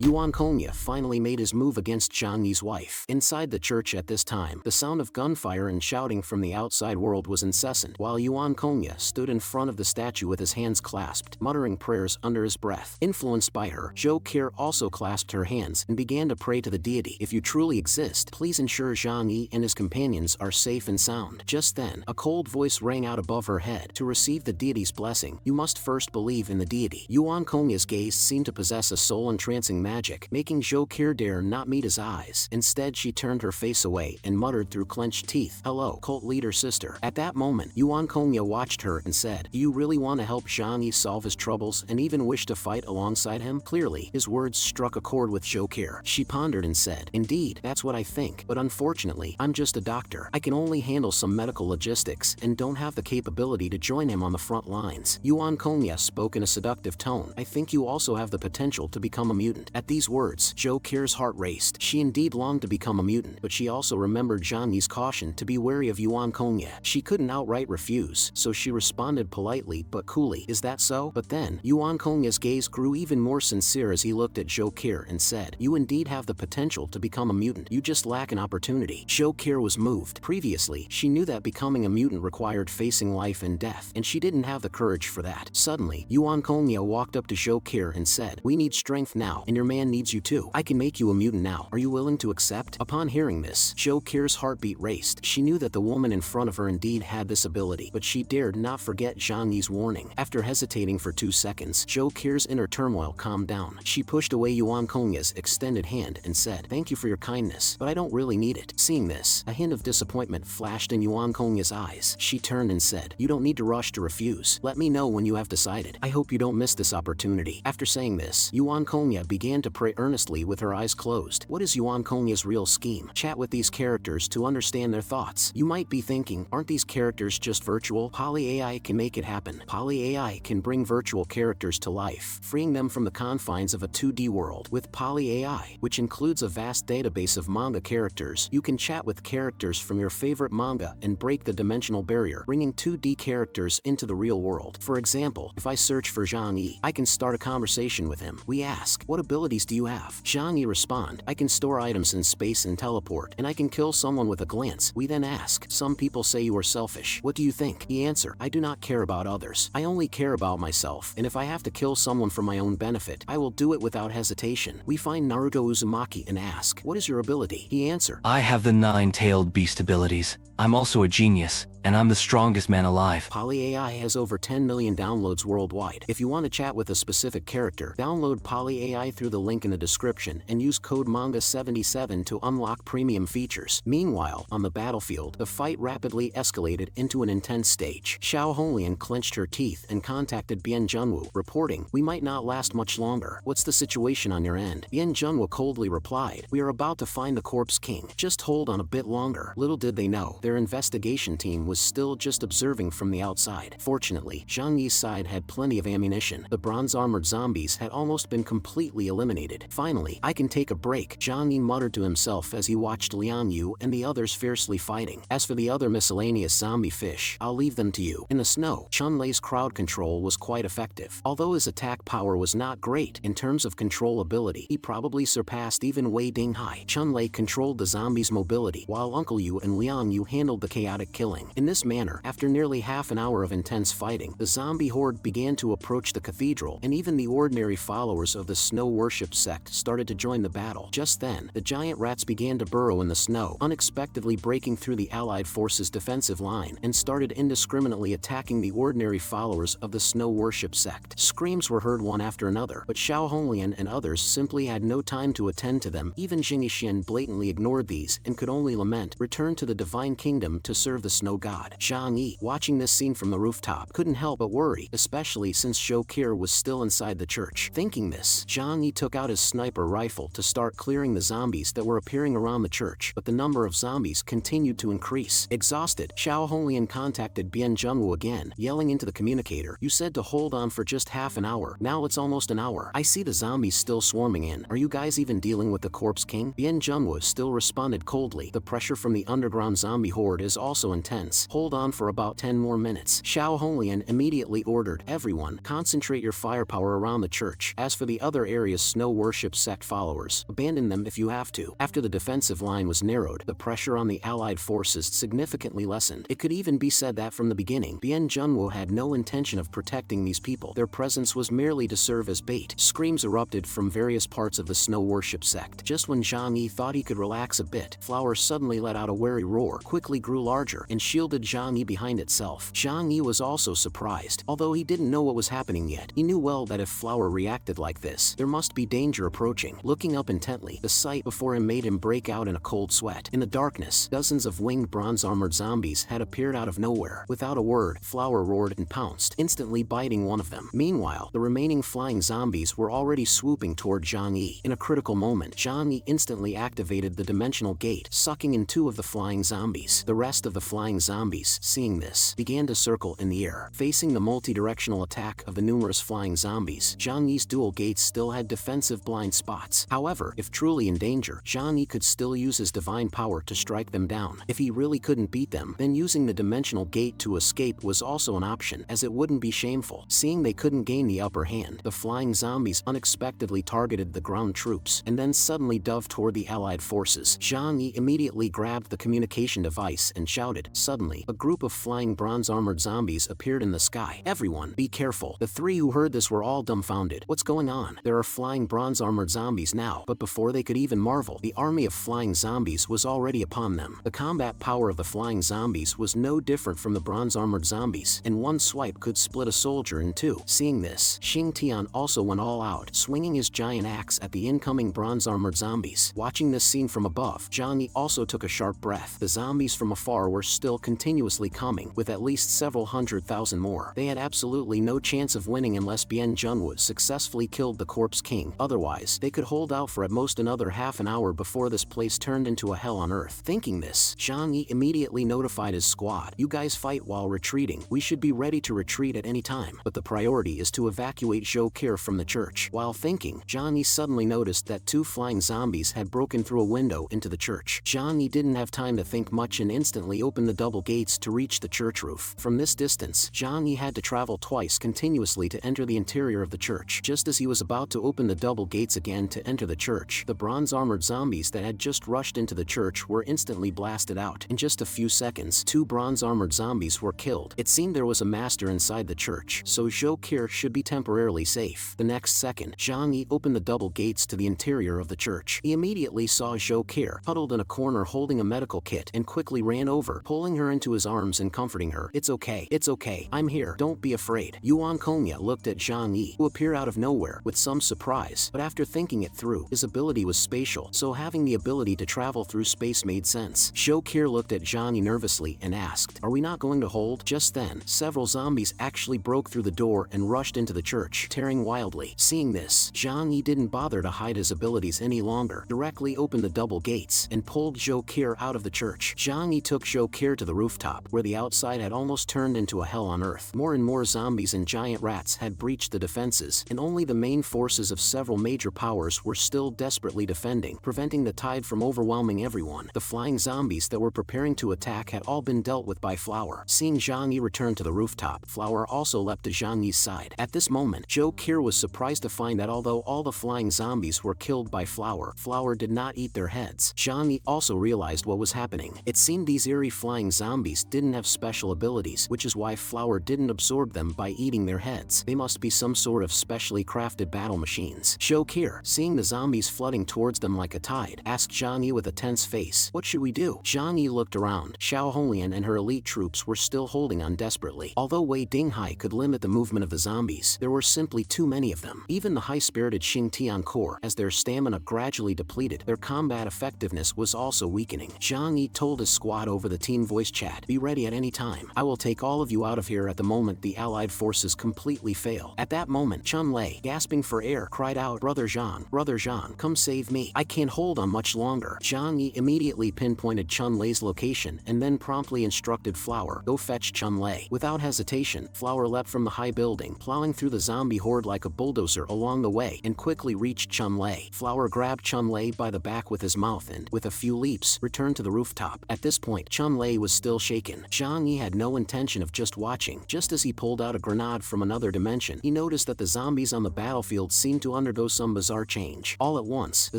Yuan Kongya finally made his move against Zhang Yi's wife. Inside the church at this time, the sound of gunfire and shouting from the outside world was incessant, while Yuan Kongya stood in front of the statue with his hands clasped, muttering prayers under his breath. Influenced by her, Zhou Qiu also clasped her hands and began to pray to the deity. If you truly exist, please ensure Zhang Yi and his companions are safe and sound. Just then, a cold voice rang out above her head. To receive the deity's blessing, you must first believe in the deity. Yuan Kongya's gaze seemed to possess a soul-entrancing magic, making Zhou Qiu dare not meet his eyes. Instead, she turned her face away and muttered through clenched teeth, "Hello, cult leader sister." At that moment, Yuan Kongya watched her and said, "Do you really want to help Zhang Yi solve his troubles and even wish to fight alongside him?" Clearly, his words struck a chord with Zhou Qiu. She pondered and said, "Indeed, that's what I think, but unfortunately, I'm just a doctor. I can only handle some medical logistics and don't have the capability to join him on the front lines." Yuan Kongya spoke in a seductive tone, "I think you also have the potential to become a mutant." At these words, Zhou Qiu's heart raced. She indeed longed to become a mutant, but she also remembered Zhang Yi's caution to be wary of Yuan Kongya. She couldn't outright refuse, so she responded politely but coolly, "Is that so?" But then, Yuan Kongya's gaze grew even more sincere as he looked at Zhou Qiu and said, "You indeed have the potential to become a mutant. You just lack an opportunity." Zhou Qiu was moved. Previously, she knew that becoming a mutant required facing life and death, and she didn't have the courage for that. Suddenly, Yuan Kongya walked up to Zhou Qiu and said, "We need strength now, and your man needs you too. I can make you a mutant now. Are you willing to accept?" Upon hearing this, Zhou Qiu's heartbeat raced. She knew that the woman in front of her indeed had this ability, but she dared not forget Zhang Yi's warning. After hesitating for 2 seconds, Zhou Qiu's inner turmoil calmed down. She pushed away Yuan Kongya's extended hand and said, "Thank you for your kindness, but I don't really need it." Seeing this, a hint of disappointment flashed in Yuan Kongya's eyes. She turned and said, "You don't need to rush to refuse. Let me know when you have decided. I hope you don't miss this opportunity." After saying this, Yuan Kongya began to pray earnestly with her eyes closed. What is Yuan Kongya's real scheme? Chat with these characters to understand their thoughts. You might be thinking, aren't these characters just virtual? Poly AI can make it happen. Poly AI can bring virtual characters to life, freeing them from the confines of a 2D world. With Poly AI, which includes a vast database of manga characters, you can chat with characters from your favorite manga and break the dimensional barrier, bringing 2D characters into the real world. For example, if I search for Zhang Yi, I can start a conversation with him. We ask, "What abilities do you have?" Zhang Yi respond, "I can store items in space and teleport, and I can kill someone with a glance." We then ask, "Some people say you are selfish. What do you think?" He answer, "I do not care about others. I only care about myself, and if I have to kill someone for my own benefit, I will do it without hesitation." We find Naruto Uzumaki and ask, "What is your ability?" He answer, "I have the 9-tailed beast abilities. I'm also a genius, and I'm the strongest man alive." Poly AI has over 10 million downloads worldwide. If you want to chat with a specific character, download Poly AI through the link in the description and use code MANGA77 to unlock premium features. Meanwhile, on the battlefield, the fight rapidly escalated into an intense stage. Xiao Honglian clenched her teeth and contacted Bian Junwu, reporting, "We might not last much longer. What's the situation on your end?" Bian Junwu coldly replied, "We are about to find the Corpse King. Just hold on a bit longer." Little did they know, their investigation team was still just observing from the outside. Fortunately, Zhang Yi's side had plenty of ammunition. The bronze-armored zombies had almost been completely eliminated. Finally, "I can take a break," Zhang Yi muttered to himself as he watched Liang Yu and the others fiercely fighting. "As for the other miscellaneous zombie fish, I'll leave them to you." In the snow, Chun-Lei's crowd control was quite effective. Although his attack power was not great, in terms of control ability, he probably surpassed even Wei Dinghai. Chun-Lei controlled the zombies' mobility, while Uncle Yu and Liang Yu handled the chaotic killing. In this manner, after nearly half an hour of intense fighting, the zombie horde began to approach the cathedral, and even the ordinary followers of the snow worship sect started to join the battle. Just then, the giant rats began to burrow in the snow, unexpectedly breaking through the Allied forces' defensive line, and started indiscriminately attacking the ordinary followers of the snow worship sect. Screams were heard one after another, but Xiao Honglian and others simply had no time to attend to them. Even Jing Yixian blatantly ignored these and could only lament, "Return to the divine kingdom to serve the snow god." Zhang Yi, watching this scene from the rooftop, couldn't help but worry, especially since Zhou Qiu was still inside the church. Thinking this, Zhang Yi took out his sniper rifle to start clearing the zombies that were appearing around the church, but the number of zombies continued to increase. Exhausted, Xiao Honglian contacted Bian Junwu again, yelling into the communicator, "You said to hold on for just half an hour. Now it's almost an hour. I see the zombies still swarming in. Are you guys even dealing with the Corpse King?" Bian Junwu still responded coldly, "The pressure from the underground zombie horde is also intense. seconds. Hold on for about 10 more minutes. Xiao Honglian immediately ordered, everyone, concentrate your firepower around the church. As for the other area's snow worship sect followers, abandon them if you have to. After the defensive line was narrowed, the pressure on the allied forces significantly lessened. It could even be said that from the beginning, Bien Junwo had no intention of protecting these people. Their presence was merely to serve as bait. Screams erupted from various parts of the snow worship sect. Just when Zhang Yi thought he could relax a bit, Flower suddenly let out a wary roar, quickly grew larger, and shielded Zhang Yi behind itself. Zhang Yi was also surprised. Although he didn't know what was happening yet, he knew well that if Flower reacted like this, there must be danger approaching. Looking up intently, the sight before him made him break out in a cold sweat. In the darkness, dozens of winged bronze-armored zombies had appeared out of nowhere. Without a word, Flower roared and pounced, instantly biting one of them. Meanwhile, the remaining flying zombies were already swooping toward Zhang Yi. In a critical moment, Zhang Yi instantly activated the dimensional gate, sucking in 2 of the flying zombies. The rest of the flying zombies, seeing this, began to circle in the air. Facing the multi-directional attack of the numerous flying zombies, Zhang Yi's dual gates still had defensive blind spots. However, if truly in danger, Zhang Yi could still use his divine power to strike them down. If he really couldn't beat them, then using the dimensional gate to escape was also an option, as it wouldn't be shameful. Seeing they couldn't gain the upper hand, the flying zombies unexpectedly targeted the ground troops, and then suddenly dove toward the allied forces. Zhang Yi immediately grabbed the communication device and shouted. Suddenly, a group of flying bronze-armored zombies appeared in the sky. Everyone, be careful. The 3 who heard this were all dumbfounded. What's going on? There are flying bronze-armored zombies now. But before they could even marvel, the army of flying zombies was already upon them. The combat power of the flying zombies was no different from the bronze-armored zombies, and one swipe could split a soldier in 2. Seeing this, Xing Tian also went all out, swinging his giant axe at the incoming bronze-armored zombies. Watching this scene from above, Zhang Yi also took a sharp breath. The zombies from afar were still continuously coming, with at least several 100,000 more. They had absolutely no chance of winning unless Bien Junwo successfully killed the Corpse King. Otherwise, they could hold out for at most another half an hour before this place turned into a hell on earth. Thinking this, Zhang Yi immediately notified his squad. You guys fight while retreating. We should be ready to retreat at any time, but the priority is to evacuate Zhou from the church. While thinking, Zhang Yi suddenly noticed that 2 flying zombies had broken through a window into the church. Zhang Yi didn't have time to think much and instantly opened the double gates to reach the church roof. From this distance, Zhang Yi had to travel twice continuously to enter the interior of the church. Just as he was about to open the double gates again to enter the church, the bronze-armored zombies that had just rushed into the church were instantly blasted out. In just a few seconds, 2 bronze-armored zombies were killed. It seemed there was a master inside the church, so Zhou should be temporarily safe. The next second, Zhang Yi opened the double gates to the interior of the church. He immediately saw Zhou huddled in a corner holding a medical kit and quickly ran over, pulling her into his arms and comforting her. It's okay, I'm here, don't be afraid. Yuan Kongya looked at Zhang Yi, who appeared out of nowhere, with some surprise, but after thinking it through, his ability was spatial, so having the ability to travel through space made sense. Zhou looked at Zhang Yi nervously and asked, are we not going to hold? Just then, several zombies actually broke through the door and rushed into the church, tearing wildly. Seeing this, Zhang Yi didn't bother to hide his abilities any longer, directly opened the double gates, and pulled Zhou out of the church. Zhang Yi took Zhou to the rooftop, where the outside had almost turned into a hell on earth. More and more zombies and giant rats had breached the defenses, and only the main forces of several major powers were still desperately defending, preventing the tide from overwhelming everyone. The flying zombies that were preparing to attack had all been dealt with by Flower. Seeing Zhang Yi return to the rooftop, Flower also leapt to Zhang Yi's side. At this moment, Zhou was surprised to find that although all the flying zombies were killed by Flower did not eat their heads. Zhang Yi also realized what was happening. It seemed these eerie flying zombies didn't have special abilities, which is why Flower didn't absorb them by eating their heads. They must be some sort of specially crafted battle machines. Zhou, seeing the zombies flooding towards them like a tide, asked Zhang Yi with a tense face, what should we do? Zhang Yi looked around. Xiao Honglian and her elite troops were still holding on desperately. Although Wei Dinghai could limit the movement of the zombies, there were simply too many of them. Even the high-spirited Xing Tian Corps, as their stamina gradually depleted, their combat effectiveness was also weakening. Zhang Yi told his squad over the team voice chat, be ready at any time. I will take all of you out of here at the moment the allied forces completely fail. At that moment, Chun Lei, gasping for air, cried out, Brother Zhang, come save me. I can't hold on much longer. Zhang Yi immediately pinpointed Chun Lei's location and then promptly instructed Flower, go fetch Chun Lei. Without hesitation, Flower leapt from the high building, plowing through the zombie horde like a bulldozer along the way, and quickly reached Chun Lei. Flower grabbed Chun Lei by the back with his mouth and, with a few leaps, returned to the rooftop. At this point, Chun Lei was still still shaken. Zhang Yi had no intention of just watching. Just as he pulled out a grenade from another dimension, he noticed that the zombies on the battlefield seemed to undergo some bizarre change. All at once, the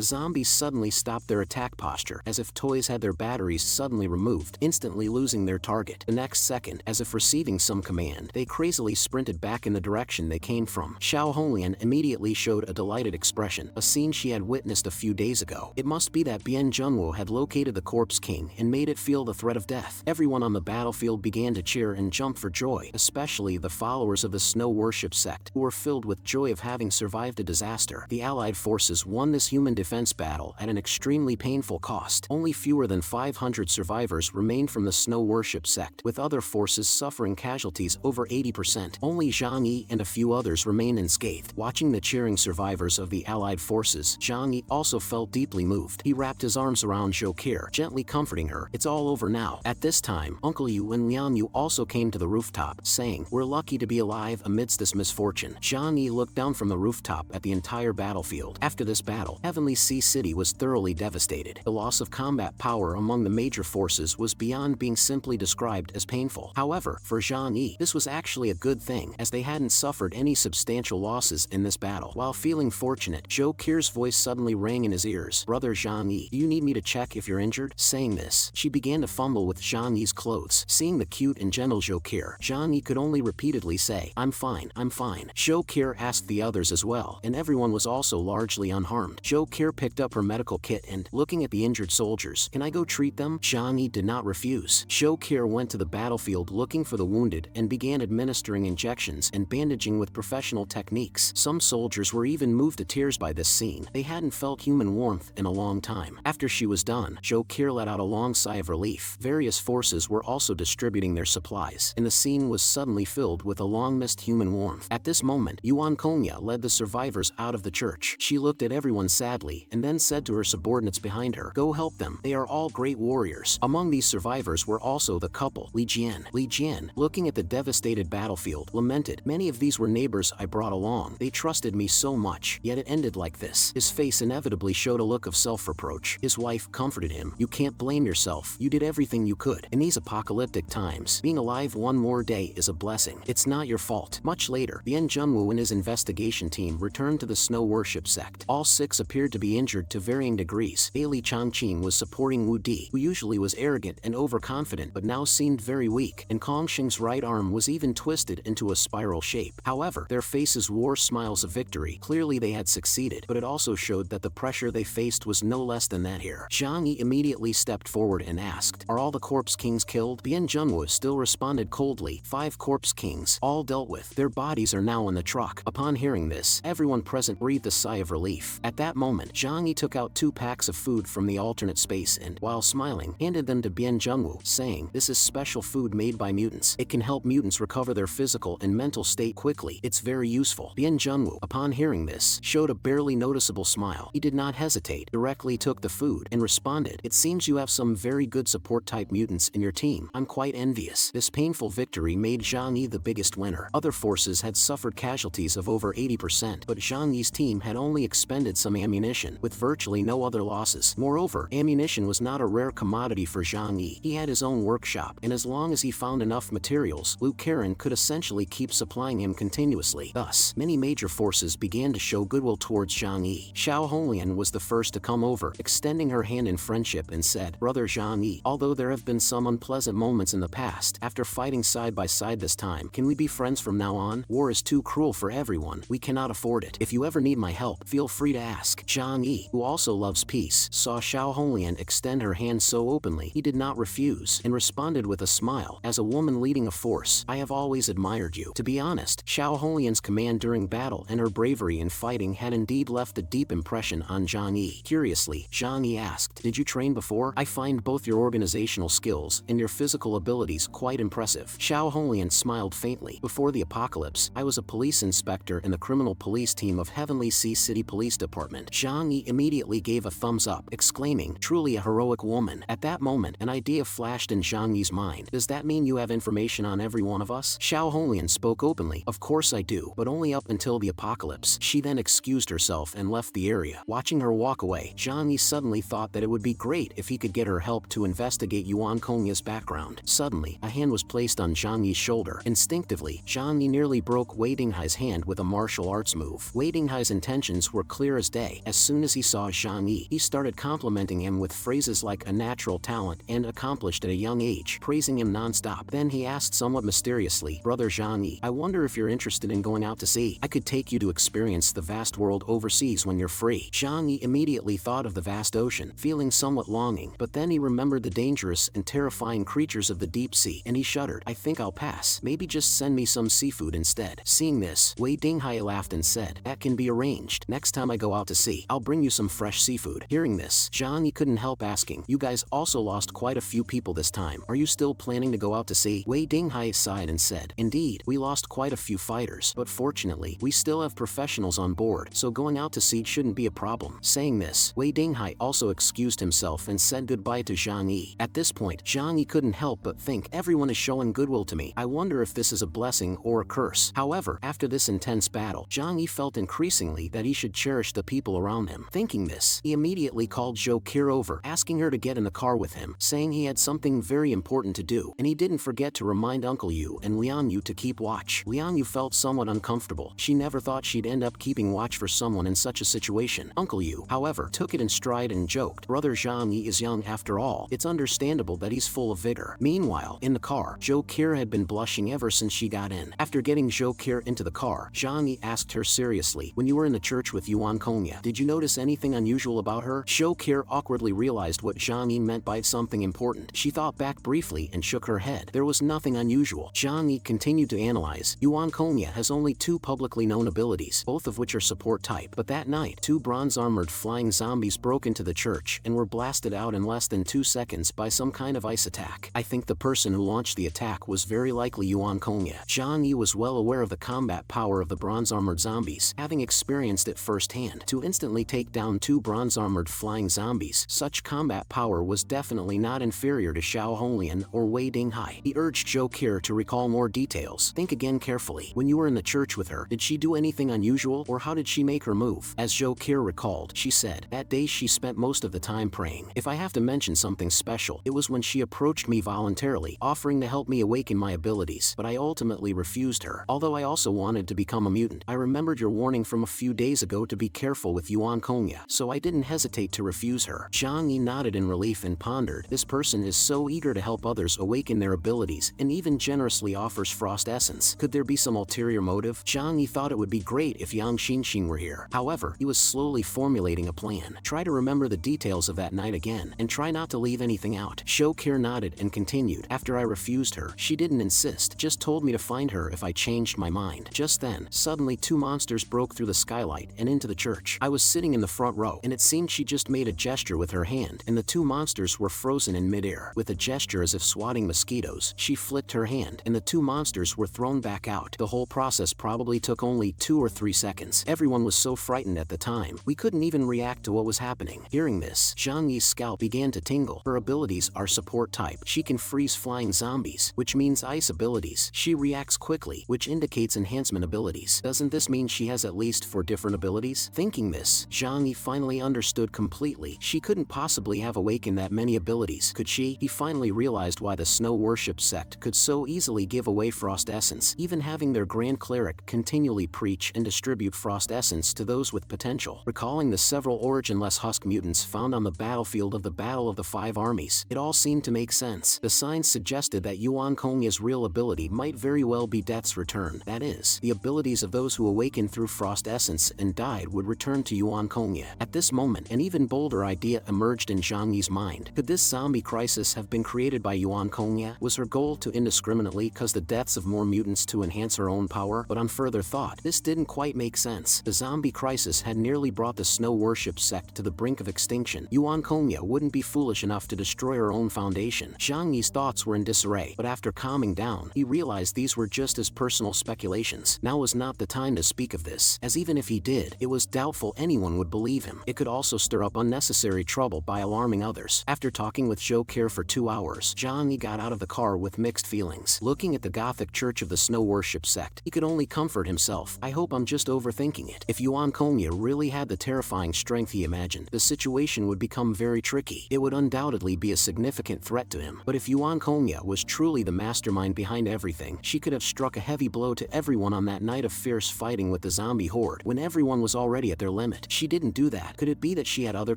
zombies suddenly stopped their attack posture, as if toys had their batteries suddenly removed, instantly losing their target. The next second, as if receiving some command, they crazily sprinted back in the direction they came from. Xiao Honglian immediately showed a delighted expression, a scene she had witnessed a few days ago. It must be that Bian Junwo had located the Corpse King and made it feel the threat of death. Everyone on the battlefield began to cheer and jump for joy, especially the followers of the Snow Worship sect, who were filled with joy of having survived a disaster. The Allied forces won this human defense battle at an extremely painful cost. Only fewer than 500 survivors remained from the Snow Worship sect, with other forces suffering casualties over 80%. Only Zhang Yi and a few others remained unscathed. Watching the cheering survivors of the Allied forces, Zhang Yi also felt deeply moved. He wrapped his arms around Zhou Qi, gently comforting her. It's all over now. At this time, Uncle Yu and Liang Yu also came to the rooftop, saying, "We're lucky to be alive amidst this misfortune." Zhang Yi looked down from the rooftop at the entire battlefield. After this battle, Heavenly Sea City was thoroughly devastated. The loss of combat power among the major forces was beyond being simply described as painful. However, for Zhang Yi, this was actually a good thing, as they hadn't suffered any substantial losses in this battle. While feeling fortunate, Zhou Qi's voice suddenly rang in his ears. "Brother Zhang Yi, do you need me to check if you're injured?" Saying this, she began to fumble with Zhang Yi's clothes. Seeing the cute and gentle Zhou Qi, Zhang Yi could only repeatedly say, I'm fine. Zhou Qi asked the others as well, and everyone was also largely unharmed. Zhou Qi picked up her medical kit and, looking at the injured soldiers, "Can I go treat them?" Zhang Yi did not refuse. Zhou Qi went to the battlefield looking for the wounded and began administering injections and bandaging with professional techniques. Some soldiers were even moved to tears by this scene. They hadn't felt human warmth in a long time. After she was done, Zhou Qi let out a long sigh of relief. Various forces were also distributing their supplies, and the scene was suddenly filled with a long-missed human warmth. At this moment, Yuan Kongya led the survivors out of the church. She looked at everyone sadly and then said to her subordinates behind her, "Go help them. They are all great warriors." Among these survivors were also the couple, Li Jian. Li Jian, looking at the devastated battlefield, lamented, "Many of these were neighbors I brought along. They trusted me so much, yet it ended like this." His face inevitably showed a look of self-reproach. His wife comforted him. "You can't blame yourself. You did everything you could. In these apocalyptic times, being alive one more day is a blessing. It's not your fault." Much later, Bian Junwu and his investigation team returned to the Snow Worship sect. All six appeared to be injured to varying degrees. Bailey Changqing was supporting Wu Di, who usually was arrogant and overconfident but now seemed very weak, and Kong Xing's right arm was even twisted into a spiral shape. However, their faces wore smiles of victory. Clearly they had succeeded, but it also showed that the pressure they faced was no less than that here. Zhang Yi immediately stepped forward and asked, "Are all the Corpse Kings killed?" Bian Junwu still responded coldly, "5 Corpse Kings, all dealt with. Their bodies are now in the truck." Upon hearing this, everyone present breathed a sigh of relief. At that moment, Zhang Yi took out 2 packs of food from the alternate space and, while smiling, handed them to Bian Junwu, saying, "This is special food made by mutants. It can help mutants recover their physical and mental state quickly. It's very useful." Bian Junwu, upon hearing this, showed a barely noticeable smile. He did not hesitate, directly took the food, and responded, "It seems you have some very good support-type mutants in your team. I'm quite envious." This painful victory made Zhang Yi the biggest winner. Other forces had suffered casualties of over 80%, but Zhang Yi's team had only expended some ammunition, with virtually no other losses. Moreover, ammunition was not a rare commodity for Zhang Yi. He had his own workshop, and as long as he found enough materials, Liu Karen could essentially keep supplying him continuously. Thus, many major forces began to show goodwill towards Zhang Yi. Xiao Honglian was the first to come over, extending her hand in friendship and said, "Brother Zhang Yi, although there have been some unpleasant moments in the past, after fighting side by side this time, can we be friends from now on? War is too cruel for everyone. We cannot afford it. If you ever need my help, feel free to ask." Zhang Yi, who also loves peace, saw Xiao Honglian extend her hand so openly, he did not refuse, and responded with a smile, "As a woman leading a force, I have always admired you." To be honest, Xiao Honglian's command during battle and her bravery in fighting had indeed left a deep impression on Zhang Yi. Curiously, Zhang Yi asked, "Did you train before? I find both your organizational skills and your physical abilities quite impressive." Xiao Honglian smiled faintly. "Before the apocalypse, I was a police inspector in the criminal police team of Heavenly Sea City Police Department." Zhang Yi immediately gave a thumbs up, exclaiming, "Truly a heroic woman." At that moment, an idea flashed in Zhang Yi's mind. "Does that mean you have information on every one of us?" Xiao Honglian spoke openly, "Of course I do, but only up until the apocalypse." She then excused herself and left the area. Watching her walk away, Zhang Yi suddenly thought that it would be great if he could get her help to investigate Yuan Kongya's background. Suddenly, a hand was placed on Zhang Yi's shoulder. Instinctively, Zhang Yi nearly broke Wei Dinghai's hand with a martial arts move. Wei Dinghai's intentions were clear as day. As soon as he saw Zhang Yi, he started complimenting him with phrases like a natural talent and accomplished at a young age, praising him non-stop. Then he asked somewhat mysteriously, "Brother Zhang Yi, I wonder if you're interested in going out to sea. I could take you to experience the vast world overseas when you're free." Zhang Yi immediately thought of the vast ocean, feeling somewhat longing, but then he remembered the dangerous and terrifying creatures of the deep sea, and he shuddered. "I think I'll pass. Maybe just send me some seafood instead." Seeing this, Wei Dinghai laughed and said, "That can be arranged. Next time I go out to sea, I'll bring you some fresh seafood." Hearing this, Zhang Yi couldn't help asking, "You guys also lost quite a few people this time. Are you still planning to go out to sea?" Wei Dinghai sighed and said, "Indeed, we lost quite a few fighters, but fortunately, we still have professionals on board, so going out to sea shouldn't be a problem." Saying this, Wei Dinghai also excused himself and said goodbye to Zhang Yi. At this point, Zhang Yi couldn't help but think, everyone is showing goodwill to me. I wonder if this is a blessing or a curse. However, after this intense battle, Zhang Yi felt increasingly that he should cherish the people around him. Thinking this, he immediately called Zhou Kir over, asking her to get in the car with him, saying he had something very important to do, and he didn't forget to remind Uncle Yu and Lian Yu to keep watch. Lian Yu felt somewhat uncomfortable. She never thought she'd end up keeping watch for someone in such a situation. Uncle Yu, however, took it in stride and joked, "Brother Zhang Yi is young after all. It's understandable that he's full of vigor." Meanwhile, in the car, Zhou Kir had been blushing ever since she got in. After getting Zhou Kir into the car, Zhang Yi asked her seriously, "When you were in the church with Yuan Kongya, did you notice anything unusual about her?" Zhou Kir awkwardly realized what Zhang Yi meant by something important. She thought back briefly and shook her head. There was nothing unusual. Zhang Yi continued to analyze. Yuan Kongya has only two publicly known abilities, both of which are support type. But that night, two bronze-armored flying zombies broke into the church and were blasted out in less than 2 seconds by some kind of ice attack. I think the person who launched the attack was very likely Yuan Kongya. Zhang Yi was well aware of the combat power of the bronze-armored zombies, having experienced it firsthand. To instantly take down two bronze-armored flying zombies, such combat power was definitely not inferior to Xiao Honglian or Wei Dinghai. He urged Zhou Kir to recall more details. "Think again carefully. When you were in the church with her, did she do anything unusual, or how did she make her move?" As Zhou Kir recalled, she said, "That day she spent most of the time praying. If I have to mention something special, it was when she approached me voluntarily, offering to help me awaken my abilities, but I ultimately refused her. Although I also wanted to become a mutant, I remembered your warning from a few days ago to be careful with Yuan Kongya, so I didn't hesitate to refuse her." Zhang Yi nodded in relief and pondered, this person is so eager to help others awaken their abilities, and even generously offers frost essence. Could there be some ulterior motive? Zhang Yi thought it would be great if Yang Xinxin were here. However, he was slowly formulating a plan. "Try to remember the details of that night again, and try not to leave anything out." Zhou Kir nodded and continued, "After I refused her, she didn't insist, just told me to find her if I changed my mind." Just then, suddenly two monsters broke through the skylight and into the church. I was sitting in the front row, and it seemed she just made a gesture with her hand, and the two monsters were frozen in midair. With a gesture as if swatting mosquitoes, she flicked her hand, and the two monsters were thrown back out. The whole process probably took only 2 or 3 seconds. Everyone was so frightened at the time, we couldn't even react to what was happening. Hearing this, Zhang Yi's scalp began to tingle. Her abilities are support type. She can freeze flying zombies, which means ice abilities. She reacts quickly, which indicates enhancement abilities. Doesn't this mean she has at least 4 different abilities? Thinking this, Zhang Yi finally understood completely. She couldn't possibly have awakened that many abilities, could she? He finally realized why the Snow Worship sect could so easily give away frost essence, even having their Grand Cleric continually preach and distribute frost essence to those with potential. Recalling the several originless husk mutants found on the battlefield of the Battle of the 5 Armies, it all seemed to make sense. The signs suggested that Yuan Kongya's real ability might very well be Death's Return. That is, the abilities of those who awakened through frost essence and died would return to Yuan Kongya. At this moment, an even bolder idea emerged in Zhang Yi's mind. Could this zombie crisis have been created by Yuan Kongya? Was her goal to indiscriminately cause the deaths of more mutants to enhance her own power? But on further thought, this didn't quite make sense. The zombie crisis had nearly brought the Snow Worship sect to the brink of extinction. Yuan Kongya wouldn't be foolish enough to destroy her own foundation. Zhang Yi's thoughts were in disarray, but after calming down, he realized these were just his personal speculations. Now was not the time to speak of this, as even if he did, it was doubtful anyone would believe him. It could also stir up unnecessary trouble by alarming others. After talking with Zhou Kir for 2 hours, Zhang Yi got out of the car with mixed feelings. Looking at the Gothic Church of the Snow Worship sect, he could only comfort himself. I hope I'm just overthinking it. If Yuan Kongya really had the terrifying strength he imagined, the situation would become very tricky. It would undoubtedly be a significant immediate threat to him. But if Yuan Kongya was truly the mastermind behind everything, she could have struck a heavy blow to everyone on that night of fierce fighting with the zombie horde when everyone was already at their limit. She didn't do that. Could it be that she had other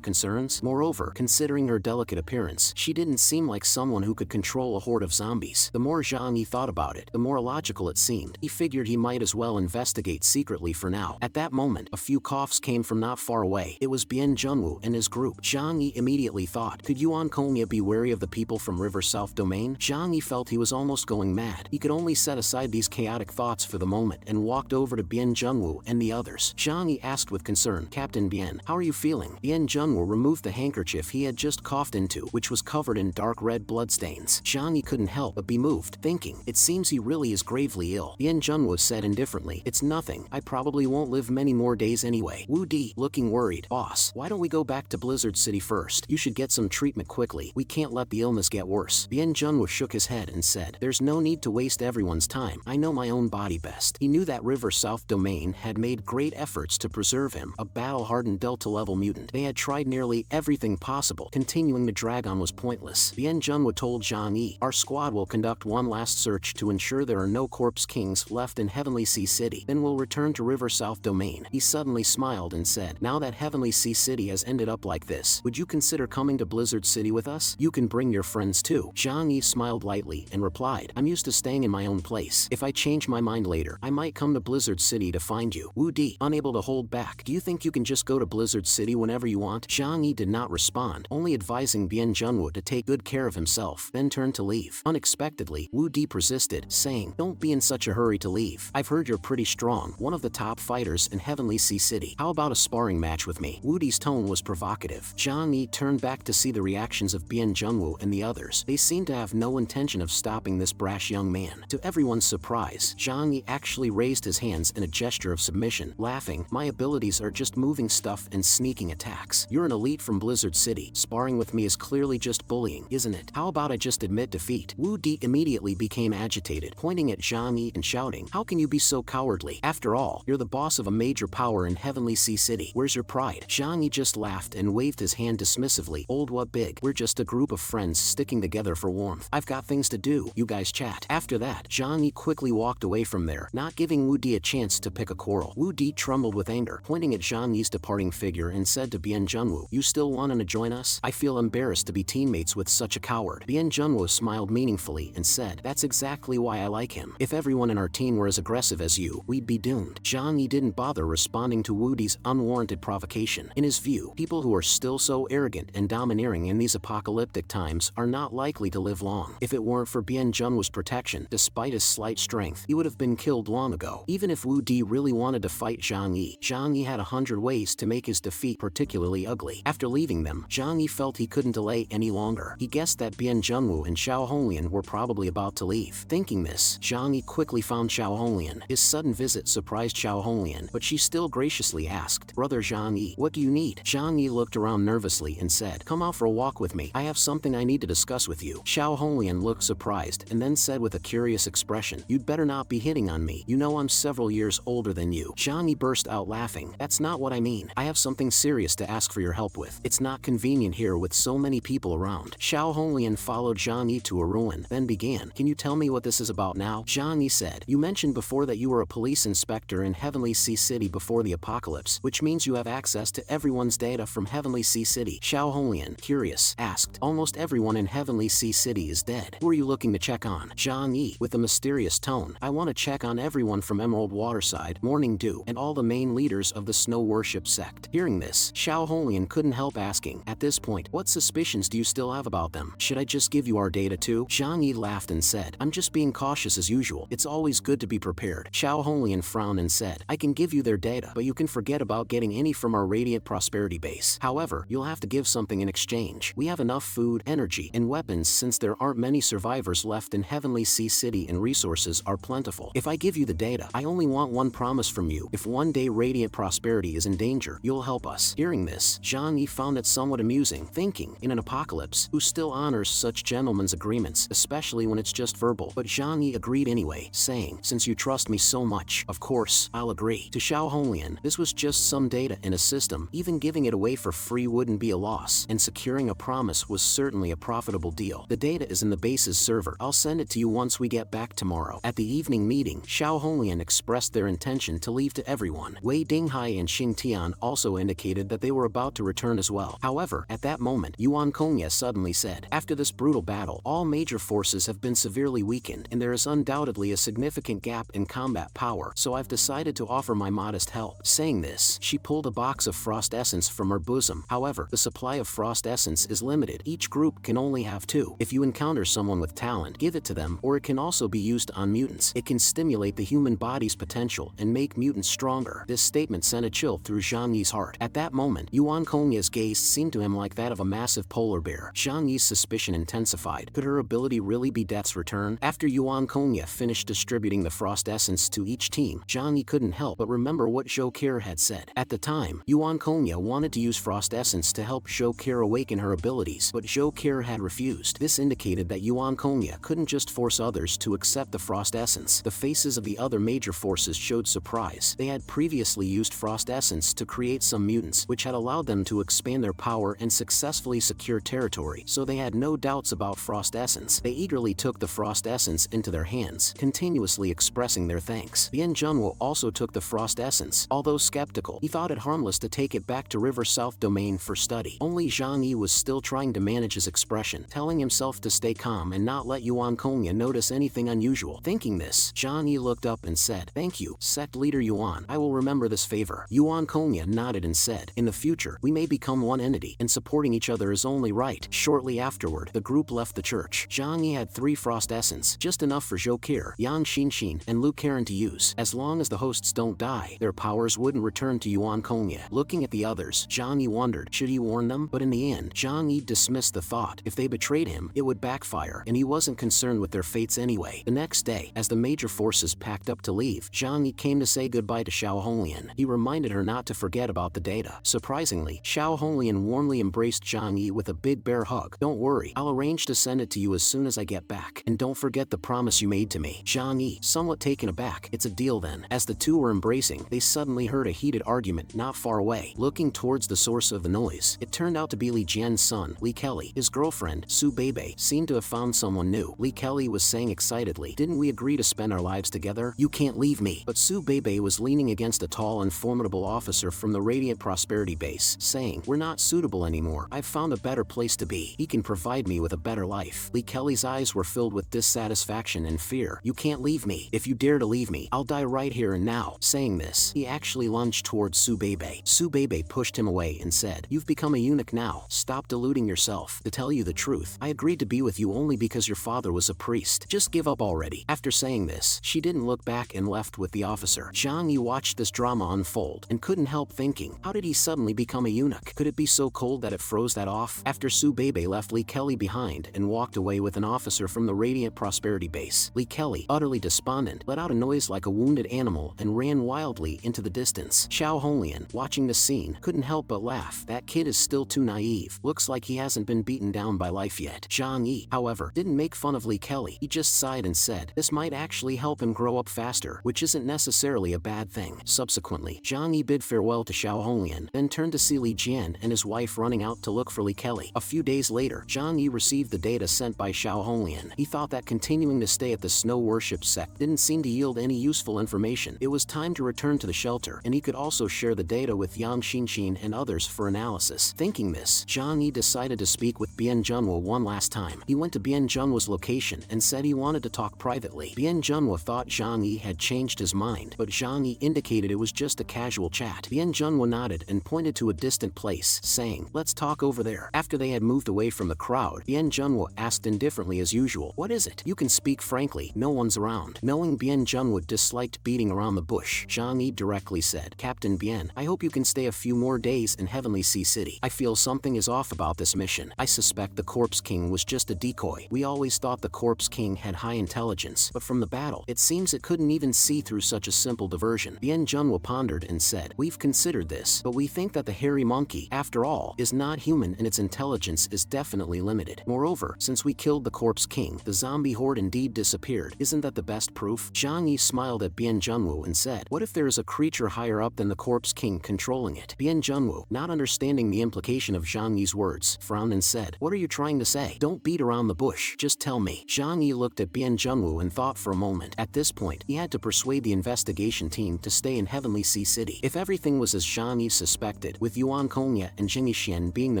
concerns? Moreover, considering her delicate appearance, she didn't seem like someone who could control a horde of zombies. The more Zhang Yi thought about it, the more logical it seemed. He figured he might as well investigate secretly for now. At that moment, a few coughs came from not far away. It was Bien Junwoo and his group. Zhang Yi immediately thought, could Yuan Kongya be wary of the people from River South Domain? Zhang Yi felt he was almost going mad. He could only set aside these chaotic thoughts for the moment and walked over to Bien Junwoo and the others. Zhang Yi asked with concern, Captain Bien, how are you feeling? Bien Junwoo removed the handkerchief he had just coughed into, which was covered in dark red bloodstains. Zhang Yi couldn't help but be moved, thinking, it seems he really is gravely ill. Bien Junwoo said indifferently, it's nothing. I probably won't live many more days anyway. Wu Di, looking worried, boss, why don't we go back to Blizzard City first? You should get some treatment quickly. We can't let the illness get worse. Bien Junwoo shook his head and said, there's no need to waste everyone's time. I know my own body best. He knew that River South Domain had made great efforts to preserve him, a battle-hardened Delta-level mutant. They had tried nearly everything possible. Continuing to drag on was pointless. Bien Junwoo told Zhang Yi, our squad will conduct one last search to ensure there are no corpse kings left in Heavenly Sea City. Then we'll return to River South Domain. He suddenly smiled and said, now that Heavenly Sea City has ended up like this, would you consider coming to Blizzard City with us? You can bring your friends too. Zhang Yi smiled lightly and replied, I'm used to staying in my own place. If I change my mind later, I might come to Blizzard City to find you. Wu Di, unable to hold back, do you think you can just go to Blizzard City whenever you want? Zhang Yi did not respond, only advising Bien Junwoo to take good care of himself, then turned to leave. Unexpectedly, Wu Di persisted, saying, don't be in such a hurry to leave. I've heard you're pretty strong, one of the top fighters in Heavenly Sea City. How about a sparring match with me? Wu Di's tone was provocative. Zhang Yi turned back to see the reactions of Bien Junwoo and the others. They seemed to have no intention of stopping this brash young man. To everyone's surprise, Zhang Yi actually raised his hands in a gesture of submission, laughing, my abilities are just moving stuff and sneaking attacks. You're an elite from Blizzard City. Sparring with me is clearly just bullying, isn't it? How about I just admit defeat? Wu Di immediately became agitated, pointing at Zhang Yi and shouting, how can you be so cowardly? After all, you're the boss of a major power in Heavenly Sea City. Where's your pride? Zhang Yi just laughed and waved his hand dismissively. Old what big? We're just a group of friends sticking together for warmth. I've got things to do. You guys chat. After that, Zhang Yi quickly walked away from there, not giving Wu Di a chance to pick a quarrel. Wu Di trembled with anger, pointing at Zhang Yi's departing figure and said to Bien Junwoo, you still want to join us? I feel embarrassed to be teammates with such a coward. Bien Junwoo smiled meaningfully and said, that's exactly why I like him. If everyone in our team were as aggressive as you, we'd be doomed. Zhang Yi didn't bother responding to Wu Di's unwarranted provocation. In his view, people who are still so arrogant and domineering in these apocalyptic times are not likely to live long. If it weren't for Bien Junwoo's protection, despite his slight strength, he would have been killed long ago. Even if Wu Di really wanted to fight Zhang Yi had 100 ways to make his defeat particularly ugly. After leaving them, Zhang Yi felt he couldn't delay any longer. He guessed that Bien Junwoo and Xiao Honglian were probably about to leave. Thinking this, Zhang Yi quickly found Xiao Honglian. His sudden visit surprised Xiao Honglian, but she still graciously asked, brother Zhang Yi, what do you need? Zhang Yi looked around nervously and said, come out for a walk with me. I have something I need to discuss with you. Xiao Honglian looked surprised and then said with a curious expression, you'd better not be hitting on me. You know I'm several years older than you. Zhang Yi burst out laughing. That's not what I mean. I have something serious to ask for your help with. It's not convenient here with so many people around. Xiao Honglian followed Zhang Yi to a ruin, then began, can you tell me what this is about now? Zhang Yi said, you mentioned before that you were a police inspector in Heavenly Sea City before the apocalypse, which means you have access to everyone's data from Heavenly Sea City. Xiao Honglian, curious, asked, almost everyone in Heavenly Sea City is dead. Who are you looking to check on? Zhang Yi, with a mysterious tone, I want to check on everyone from Emerald Waterside, Morning Dew, and all the main leaders of the Snow Worship sect. Hearing this, Xiao Honglian couldn't help asking, at this point, what suspicions do you still have about them? Should I just give you our data too? Zhang Yi laughed and said, I'm just being cautious as usual. It's always good to be prepared. Xiao Honglian frowned and said, I can give you their data, but you can forget about getting any from our Radiant Prosperity base. However, you'll have to give something in exchange. We have enough food, energy, and weapons since there aren't many survivors left in Heavenly Sea City and resources are plentiful. If I give you the data, I only want one promise from you. If one day Radiant Prosperity is in danger, you'll help us. Hearing this, Zhang Yi found it somewhat amusing, thinking, in an apocalypse, who still honors such gentlemen's agreements, especially when it's just verbal. But Zhang Yi agreed anyway, saying, since you trust me so much, of course, I'll agree. To Xiao Honglian, this was just some data in a system. Even giving it away for free wouldn't be a loss, and securing a promise was certainly a a profitable deal. The data is in the base's server. I'll send it to you once we get back tomorrow. At the evening meeting, Xiao Honglian expressed their intention to leave to everyone. Wei Dinghai and Xing Tian also indicated that they were about to return as well. However, at that moment, Yuan Kongya suddenly said, "After this brutal battle, all major forces have been severely weakened, and there is undoubtedly a significant gap in combat power, so I've decided to offer my modest help." Saying this, she pulled a box of frost essence from her bosom. However, the supply of frost essence is limited. Each group can only have 2. If you encounter someone with talent, give it to them, or it can also be used on mutants. It can stimulate the human body's potential and make mutants stronger. This statement sent a chill through Zhang Yi's heart. At that moment, Yuan Kongya's gaze seemed to him like that of a massive polar bear. Zhang Yi's suspicion intensified. Could her ability really be Death's Return? After Yuan Kongya finished distributing the frost essence to each team, Zhang Yi couldn't help but remember what Zhou Kir had said. At the time, Yuan Kongya wanted to use frost essence to help Zhou Kir awaken her abilities, but Zhou Kir had refused. This indicated that Yuan Kongya couldn't just force others to accept the frost essence. The faces of the other major forces showed surprise. They had previously used frost essence to create some mutants, which had allowed them to expand their power and successfully secure territory, so they had no doubts about frost essence. They eagerly took the frost essence into their hands, continuously expressing their thanks. Bian Junwo also took the frost essence. Although skeptical, he thought it harmless to take it back to River South Domain for study. Only Zhang Yi was still trying to manage his expression, telling himself to stay calm and not let Yuan Kongya notice anything unusual. Thinking this, Zhang Yi looked up and said, "Thank you, Sect Leader Yuan. I will remember this favor." Yuan Kongya nodded and said, "In the future, we may become one entity, and supporting each other is only right." Shortly afterward, the group left the church. Zhang Yi had 3 frost essence, just enough for Zhou Kir, Yang Xinxin, and Lu Karen to use. As long as the hosts don't die, their powers wouldn't return to Yuan Kongya. Looking at the others, Zhang Yi wondered, should he warn them? But in the end, Zhang Yi dismissed the thought. If they betrayed him, it would backfire, and he wasn't concerned with their fates anyway. The next day, as the major forces packed up to leave, Zhang Yi came to say goodbye to Xiao Honglian. He reminded her not to forget about the data. Surprisingly, Xiao Honglian warmly embraced Zhang Yi with a big bear hug. "Don't worry, I'll arrange to send it to you as soon as I get back. And don't forget the promise you made to me." Zhang Yi, somewhat taken aback, "It's a deal then." As the two were embracing, they suddenly heard a heated argument not far away. Looking towards the source of the noise, it turned out to be Li Jian's son, Li Kelly. His girlfriend, Su Bebe, seemed to have found someone new. Li Kelly was saying excitedly, "Didn't we agree to spend our lives together? You can't leave me." But Su Bebe was leaning against a tall and formidable officer from the Radiant Prosperity base, saying, "We're not suitable anymore. I've found a better place to be. He can provide me with a better life." Li Kelly's eyes were filled with dissatisfaction and fear. "You can't leave me. If you dare to leave me, I'll die right here and now." Saying this, he actually lunged towards Su Bebe. Su Bebe pushed him away and said, "You've become a eunuch now. Stop deluding yourself. To tell you the truth, I agreed to be with you only because your father was a priest. Just give up already." After saying this, she didn't look back and left with the officer. Zhang Yi watched this drama unfold and couldn't help thinking, how did he suddenly become a eunuch? Could it be so cold that it froze that off? After Su Bebe left Li Kelly behind and walked away with an officer from the Radiant Prosperity base, Li Kelly, utterly despondent, let out a noise like a wounded animal and ran wildly into the distance. Xiao Honglian, watching the scene, couldn't help but laugh. That kid is still too naive. Looks like he hasn't been beaten down by life yet. Zhang Yi, however, didn't make fun of Li Kelly. He just sighed and said, this might actually help him grow up faster, which isn't necessarily a bad thing. Subsequently, Zhang Yi bid farewell to Xiao Honglian, then turned to see Li Jian and his wife running out to look for Li Kelly. A few days later, Zhang Yi received the data sent by Xiao Honglian. He thought that continuing to stay at the Snow Worship sect didn't seem to yield any useful information. It was time to return to the shelter, and he could also share the data with Yang Xinxin and others for analysis. Thinking this, Zhang Yi decided to speak with Bian Junwo one last time. He went to Bian Junwo's location and said he wanted to talk privately. Bian Junwo thought Zhang Yi had changed his mind, but Zhang Yi indicated it was just a casual chat. Bian Junwo nodded and pointed to a distant place, saying, let's talk over there. After they had moved away from the crowd, Bian Junwo asked indifferently as usual, what is it? You can speak frankly, no one's around. Knowing Bian Junwo disliked beating around the bush, Zhang Yi directly said, Captain Bian, I hope you can stay a few more days in Heavenly Sea City. I feel something is off about this mission. I suspect the Corpse King was just a decoy. We always thought the Corpse King had high intelligence, but from the battle, it seems it couldn't even see through such a simple diversion. Bian Junwo pondered and said, we've considered this, but we think that the hairy monkey, after all, is not human and its intelligence is definitely limited. Moreover, since we killed the Corpse King, the zombie horde indeed disappeared. Isn't that the best proof? Zhang Yi smiled at Bian Junwo and said, what if there is a creature higher up than the Corpse King controlling it? Bian Junwo, not understanding the implication of Zhang Yi's words, frowned and said, What are you trying to say? Don't beat around the bush, just tell me. Zhang Yi looked at Bien Junwoo and thought for a moment. At this point, he had to persuade the investigation team to stay in Heavenly Sea City. If everything was as Zhang Yi suspected, with Yuan Kongya and Jing Xian being the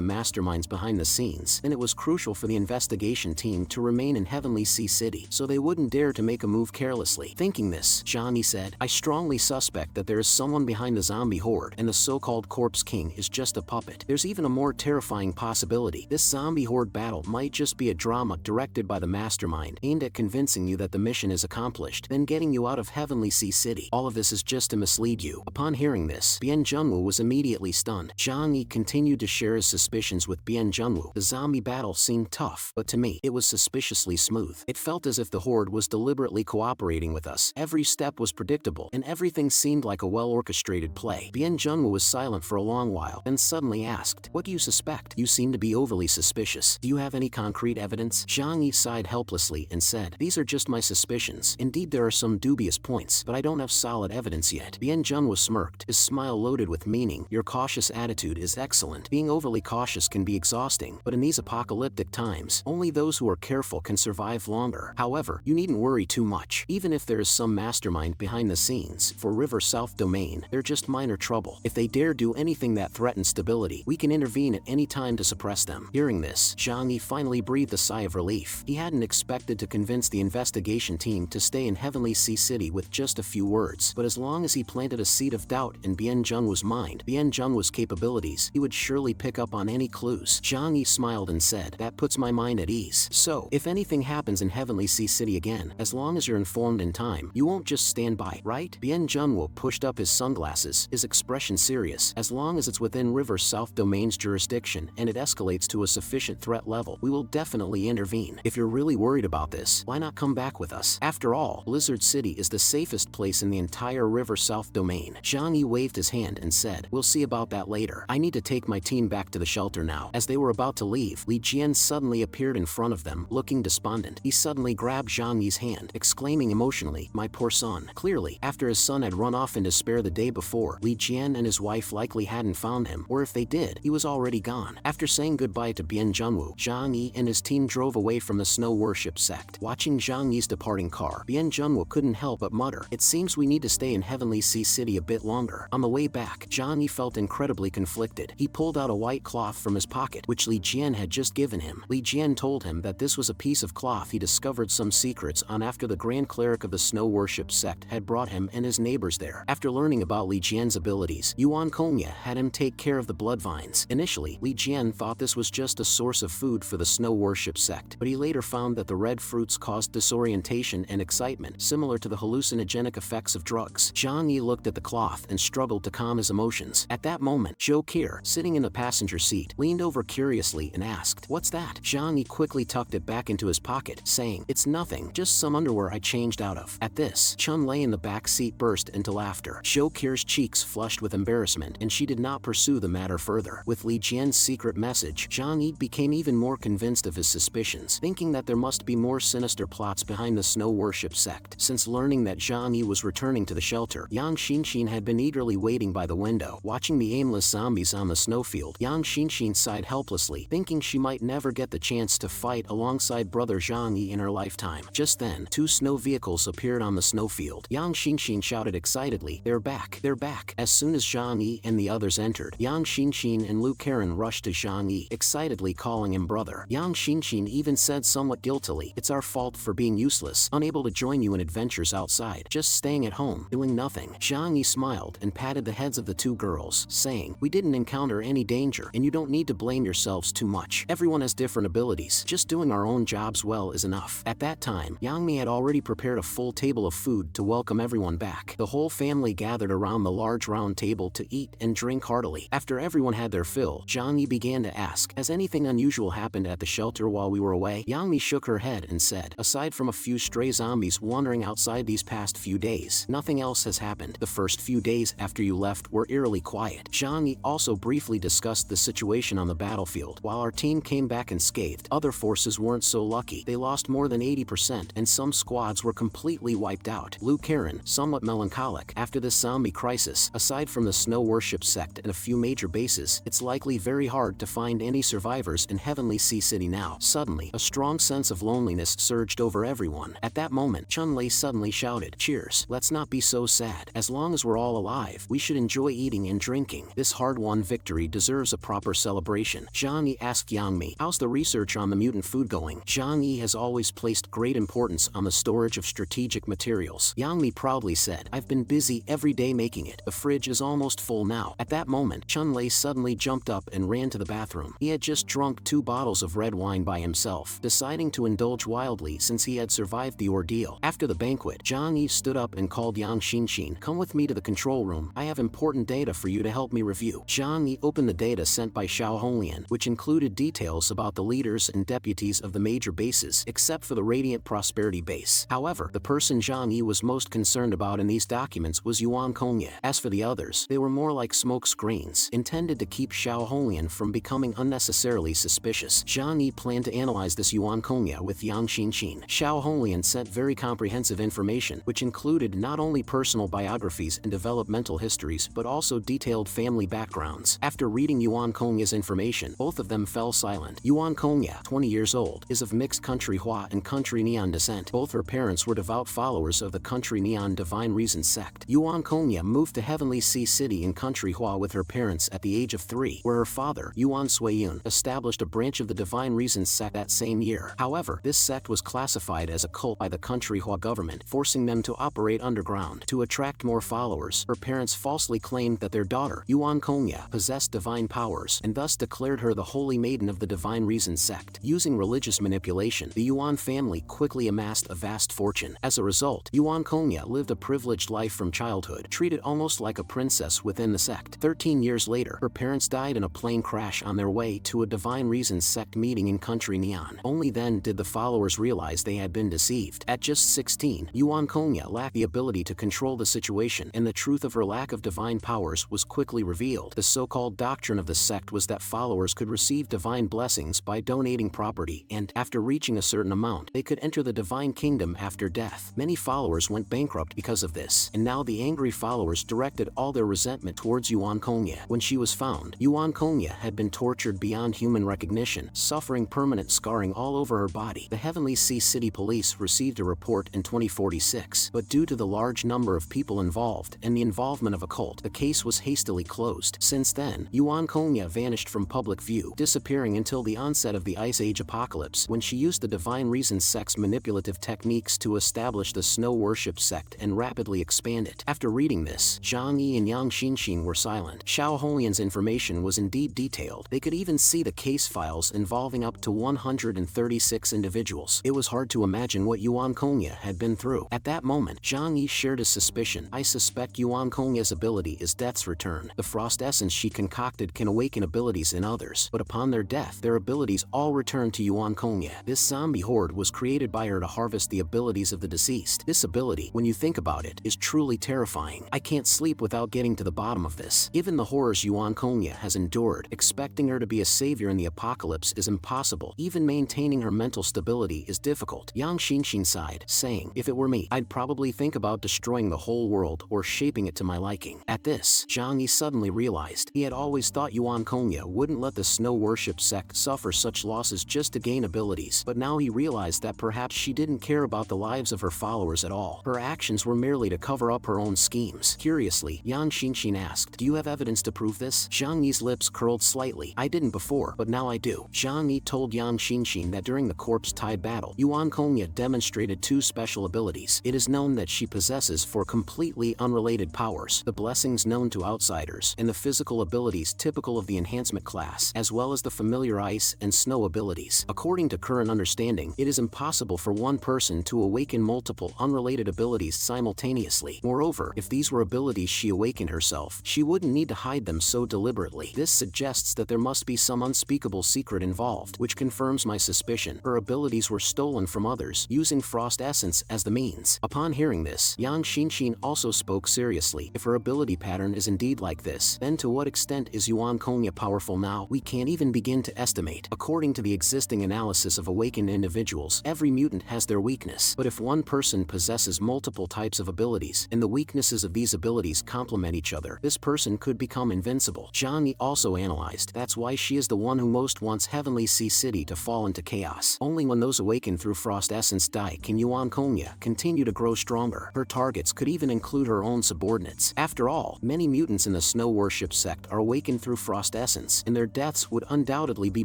masterminds behind the scenes, then it was crucial for the investigation team to remain in Heavenly Sea City, so they wouldn't dare to make a move carelessly. Thinking this, Zhang Yi said, I strongly suspect that there is someone behind the zombie horde, and the so-called Corpse King is just a puppet. There's even a more terrifying possibility. This zombie horde battle might just be a drama directed by the mastermind, aimed at convincing you that the mission is accomplished, then getting you out of Heavenly Sea City. All of this is just to mislead you. Upon hearing this, Bien Junwoo was immediately stunned. Zhang Yi continued to share his suspicions with Bien Junwoo. The zombie battle seemed tough, but to me, it was suspiciously smooth. It felt as if the horde was deliberately cooperating with us. Every step was predictable, and everything seemed like a well-orchestrated play. Bien Junwoo was silent for a long while, then suddenly asked, what do you suspect? You seem to be overly suspicious. Do you have any concrete evidence? Zhang Yi sighed helplessly and said, these are just my suspicions. Indeed, there are some dubious points, but I don't have solid evidence yet. Bien Junwoo smirked, his smile loaded with meaning. Your cautious attitude is excellent. Being overly cautious can be exhausting, but in these apocalyptic times, only those who are careful can survive longer. However, you needn't worry too much. Even if there is some mastermind behind the scenes, for River South Domain, they're just minor trouble. If they dare do anything that threatens stability, we can intervene at any time to suppress them. Hearing this, Zhang Yi finally breathed a sigh of relief. He hadn't expected to convince the investigation team to stay in Heavenly Sea City with just a few words, but as long as he planted a seed of doubt in Bien Junwoo's mind, Bien Junwoo's capabilities, he would surely pick up on any clues. Zhang Yi smiled and said, that puts my mind at ease. So, if anything happens in Heavenly Sea City again, as long as you're informed in time, you won't just stand by, right? Bien Junwoo pushed up his sunglasses, his expression serious. As long as it's within River South Domain's jurisdiction and it escalates to a sufficient threat level, we will definitely intervene. If you're really worried about this, why not come back with us? After all, Blizzard City is the safest place in the entire River South Domain. Zhang Yi waved his hand and said, we'll see about that later. I need to take my team back to the shelter now. As they were about to leave, Li Jian suddenly appeared in front of them, looking despondent. He suddenly grabbed Zhang Yi's hand, exclaiming emotionally, my poor son. Clearly, after his son had run off in despair the day before, Li Jian and his wife likely hadn't found him, or if they did, he was already gone. After saying goodbye to Bien Junwoo, Zhang Yi and his team drove away from the snow worship sect. Watching Zhang Yi's departing car, Bien Junwoo couldn't help but mutter, it seems we need to stay in Heavenly Sea City a bit longer. On the way back, Zhang Yi felt incredibly conflicted. He pulled out a white cloth from his pocket, which Li Jian had just given him. Li Jian told him that this was a piece of cloth he discovered some secrets on after the Grand Cleric of the Snow Worship sect had brought him and his neighbors there. After learning about Li Jian's abilities, Yuan Kongya had him take care of the blood vines. Initially, Li Jian thought this was just a source of food for the Snow Worship sect, but he later found that the red fruits caused disorientation and excitement, similar to the hallucinogenic effects of drugs. Zhang Yi looked at the cloth and struggled to calm his emotions. At that moment, Zhou Qir, sitting in the passenger seat, leaned over curiously and asked, what's that? Zhang Yi quickly tucked it back into his pocket, saying, it's nothing, just some underwear I changed out of. At this, Chun Lei in the back seat burst into laughter. Zhou Qir's cheeks flushed with embarrassment, and she did not pursue the matter further. With Li Jian's secret message, Zhang Yi became even more convinced of his suspicions, thinking that there must be more sinister plots behind the Snow Worship sect. Since learning that Zhang Yi was returning to the shelter, Yang Xinxin had been eagerly waiting by the window, watching the aimless zombies on the snowfield. Yang Xinxin sighed helplessly, thinking she might never get the chance to fight alongside brother Zhang Yi in her lifetime. Just then, two snow vehicles appeared on the snowfield. Yang Xinxin shouted excitedly, they're back, they're back. As soon as Zhang Yi and the others entered, Yang Xinxin and Lu Karen rushed to Zhang Yi, excitedly calling him brother. Yang Xinxin even said somewhat guiltily, it's our fault for being useless, unable to join you in adventures outside, just staying at home, doing nothing. Zhang Yi smiled and patted the heads of the two girls, saying, we didn't encounter any danger, and you don't need to blame yourselves too much. Everyone has different abilities, just doing our own jobs well is enough. At that time, Yang Mi had already prepared a full table of food to welcome everyone back. The whole family gathered around the large round table to eat and drink heartily. After everyone had their fill, Zhang Yi began to ask, has anything unusual happened at the shelter while we were away? Yang Mi shook her head and said, aside from a few stray zombies wandering outside these past few days, nothing else has happened. The first few days after you left were eerily quiet. Zhang Yi also briefly discussed the situation on the battlefield. While our team came back unscathed, other forces weren't so lucky. They lost more than 80%, and some squads were completely wiped out. Lu Karen, somewhat melancholic, after this zombie crisis, aside from the Snow Worship sect and a few major bases, it's likely very hard to find any survivors followers in Heavenly Sea City now. Suddenly, a strong sense of loneliness surged over everyone. At that moment, Chun-Li suddenly shouted, "Cheers, let's not be so sad. As long as we're all alive, we should enjoy eating and drinking. This hard-won victory deserves a proper celebration." Zhang Yi asked Yang Mi, "How's the research on the mutant food going?" Zhang Yi has always placed great importance on the storage of strategic materials. Yang Mi proudly said, "I've been busy every day making it. The fridge is almost full now." At that moment, Chun-Li suddenly jumped up and ran to the bathroom. He had just drunk 2 bottles of red wine by himself, deciding to indulge wildly since he had survived the ordeal. After the banquet, Zhang Yi stood up and called Yang Xinxin, "Come with me to the control room. I have important data for you to help me review." Zhang Yi opened the data sent by Xiao Honglian, which included details about the leaders and deputies of the major bases, except for the Radiant Prosperity base. However, the person Zhang Yi was most concerned about in these documents was Yuan Kongye. As for the others, they were more like smoke screens, intended to keep Xiao Honglian from becoming unnecessarily suspicious. Zhang Yi planned to analyze this Yuan Kongye with Yang Xinxin. Xiao Honglian sent very comprehensive information, which included not only personal biographies and developmental histories but also detailed family backgrounds. After reading Yuan Kongye's information, both of them fell silent. Yuan Kongye, 20 years old, is of mixed country Hua and country Neon descent. Both her parents were devout followers of the country Neon Divine Reason sect. Yuan Kongye moved to Heavenly Sea City in country Hua with her parents at the age of 3, where her father, Yuan Suiyun, established a branch of the Divine Reason sect that same year. However, this sect was classified as a cult by the country Hua government, forcing them to operate underground. To attract more followers, her parents falsely claimed that their daughter, Yuan Kongye, possessed divine powers, and thus declared her the holy maiden of the Divine Reason sect. Using religious manipulation, the Yuan family quickly amassed a vast fortune. As a result, Yuan Kongye lived a privileged life from childhood, treated almost like a princess within the sect. 13 years later, her parents died in a plane crash on their way to a Divine Reason sect meeting in country Neon. Only then did the followers realize they had been deceived. At just 16, Yuan Kongye lacked the ability to control the situation, and the truth of her lack of divine powers was quickly revealed. The so-called doctrine of the sect was that followers could receive divine blessings by donating property, and, after reaching a certain amount, they could enter the divine kingdom after death. Many followers went bankrupt because of this, and now the angry followers directed all their resentment towards Yuan Kongye. When she was found, Yuan Kongye had been tortured beyond human recognition, suffering permanent scarring all over her body. The Heavenly Sea City Police received a report in 2046, but due to the large number of people involved and the involvement of a cult, the case was hastily closed. Since then, Yuan Kongye vanished from public view, disappearing until the onset of the Ice Age apocalypse, when she used the Divine Reason sect's manipulative techniques to establish the Snow Worship sect and rapidly expand it. After reading this, Zhang Yi and Yang Xinxin were silent. Xiao Honglian's information was indeed detailed. They could even see the case files involving up to 136 individuals. It was hard to imagine what Yuan Kongye had been through. At that moment, Zhang Yi shared his suspicion. "I suspect Yuan Kongye's ability is Death's Return. The frost essence she concocted can awaken abilities in others, but upon their death, their abilities all return to Yuan Kongye. This zombie horde was created by her to harvest the abilities of the deceased. This ability, when you think about it, is truly terrifying. I can't sleep without getting to the bottom of this. Given the horrors Yuan Kongye has endured, expecting her to be a savior in the apocalypse is impossible. Even maintaining her mental stability is difficult." Yang Xinxin sighed, saying, "If it were me, I'd probably think about destroying the whole world or shaping it to my liking." At this, Zhang Yi suddenly realized he had always thought Yuan Kongye wouldn't let the Snow Worship sect suffer such losses just to gain abilities, but now he realized that perhaps she didn't care about the lives of her followers at all. Her actions were merely to cover up her own schemes. Curiously, Yang Xinxin asked, "Do you have evidence to prove this?" Zhang Yi's lips curled slightly. "I didn't before, but now I do." Zhang Yi told Yang Xinxin that during the corpse-tide battle, Yuan Kongye demonstrated 2 special abilities. It is known that she possesses 4 completely unrelated powers, the blessings known to outsiders, and the physical abilities typical of the enhancement class, as well as the familiar ice and snow abilities. According to current understanding, it is impossible for one person to awaken multiple unrelated abilities simultaneously. Moreover, if these were abilities she awakened herself, she wouldn't need to hide them so deliberately. This suggests that there must be some unspeakable secret involved, which confirms my suspicion. Her abilities were stolen from others, using frost essence as the means. Upon hearing this, Yang Xinxin also spoke seriously. If her ability pattern is indeed like this, then to what extent is Yuan Kongye powerful now? We can't even begin to estimate. According to the existing analysis of awakened individuals, every mutant has their weakness. But if one person possesses multiple types of abilities, and the weaknesses of these abilities complement each other, this person could become invincible. Zhang Yi also analyzed. That's why she is the one one who most wants Heavenly Sea City to fall into chaos. Only when those awakened through Frost Essence die can Yuan Konya continue to grow stronger. Her targets could even include her own subordinates. After all, many mutants in the Snow Worship sect are awakened through Frost Essence, and their deaths would undoubtedly be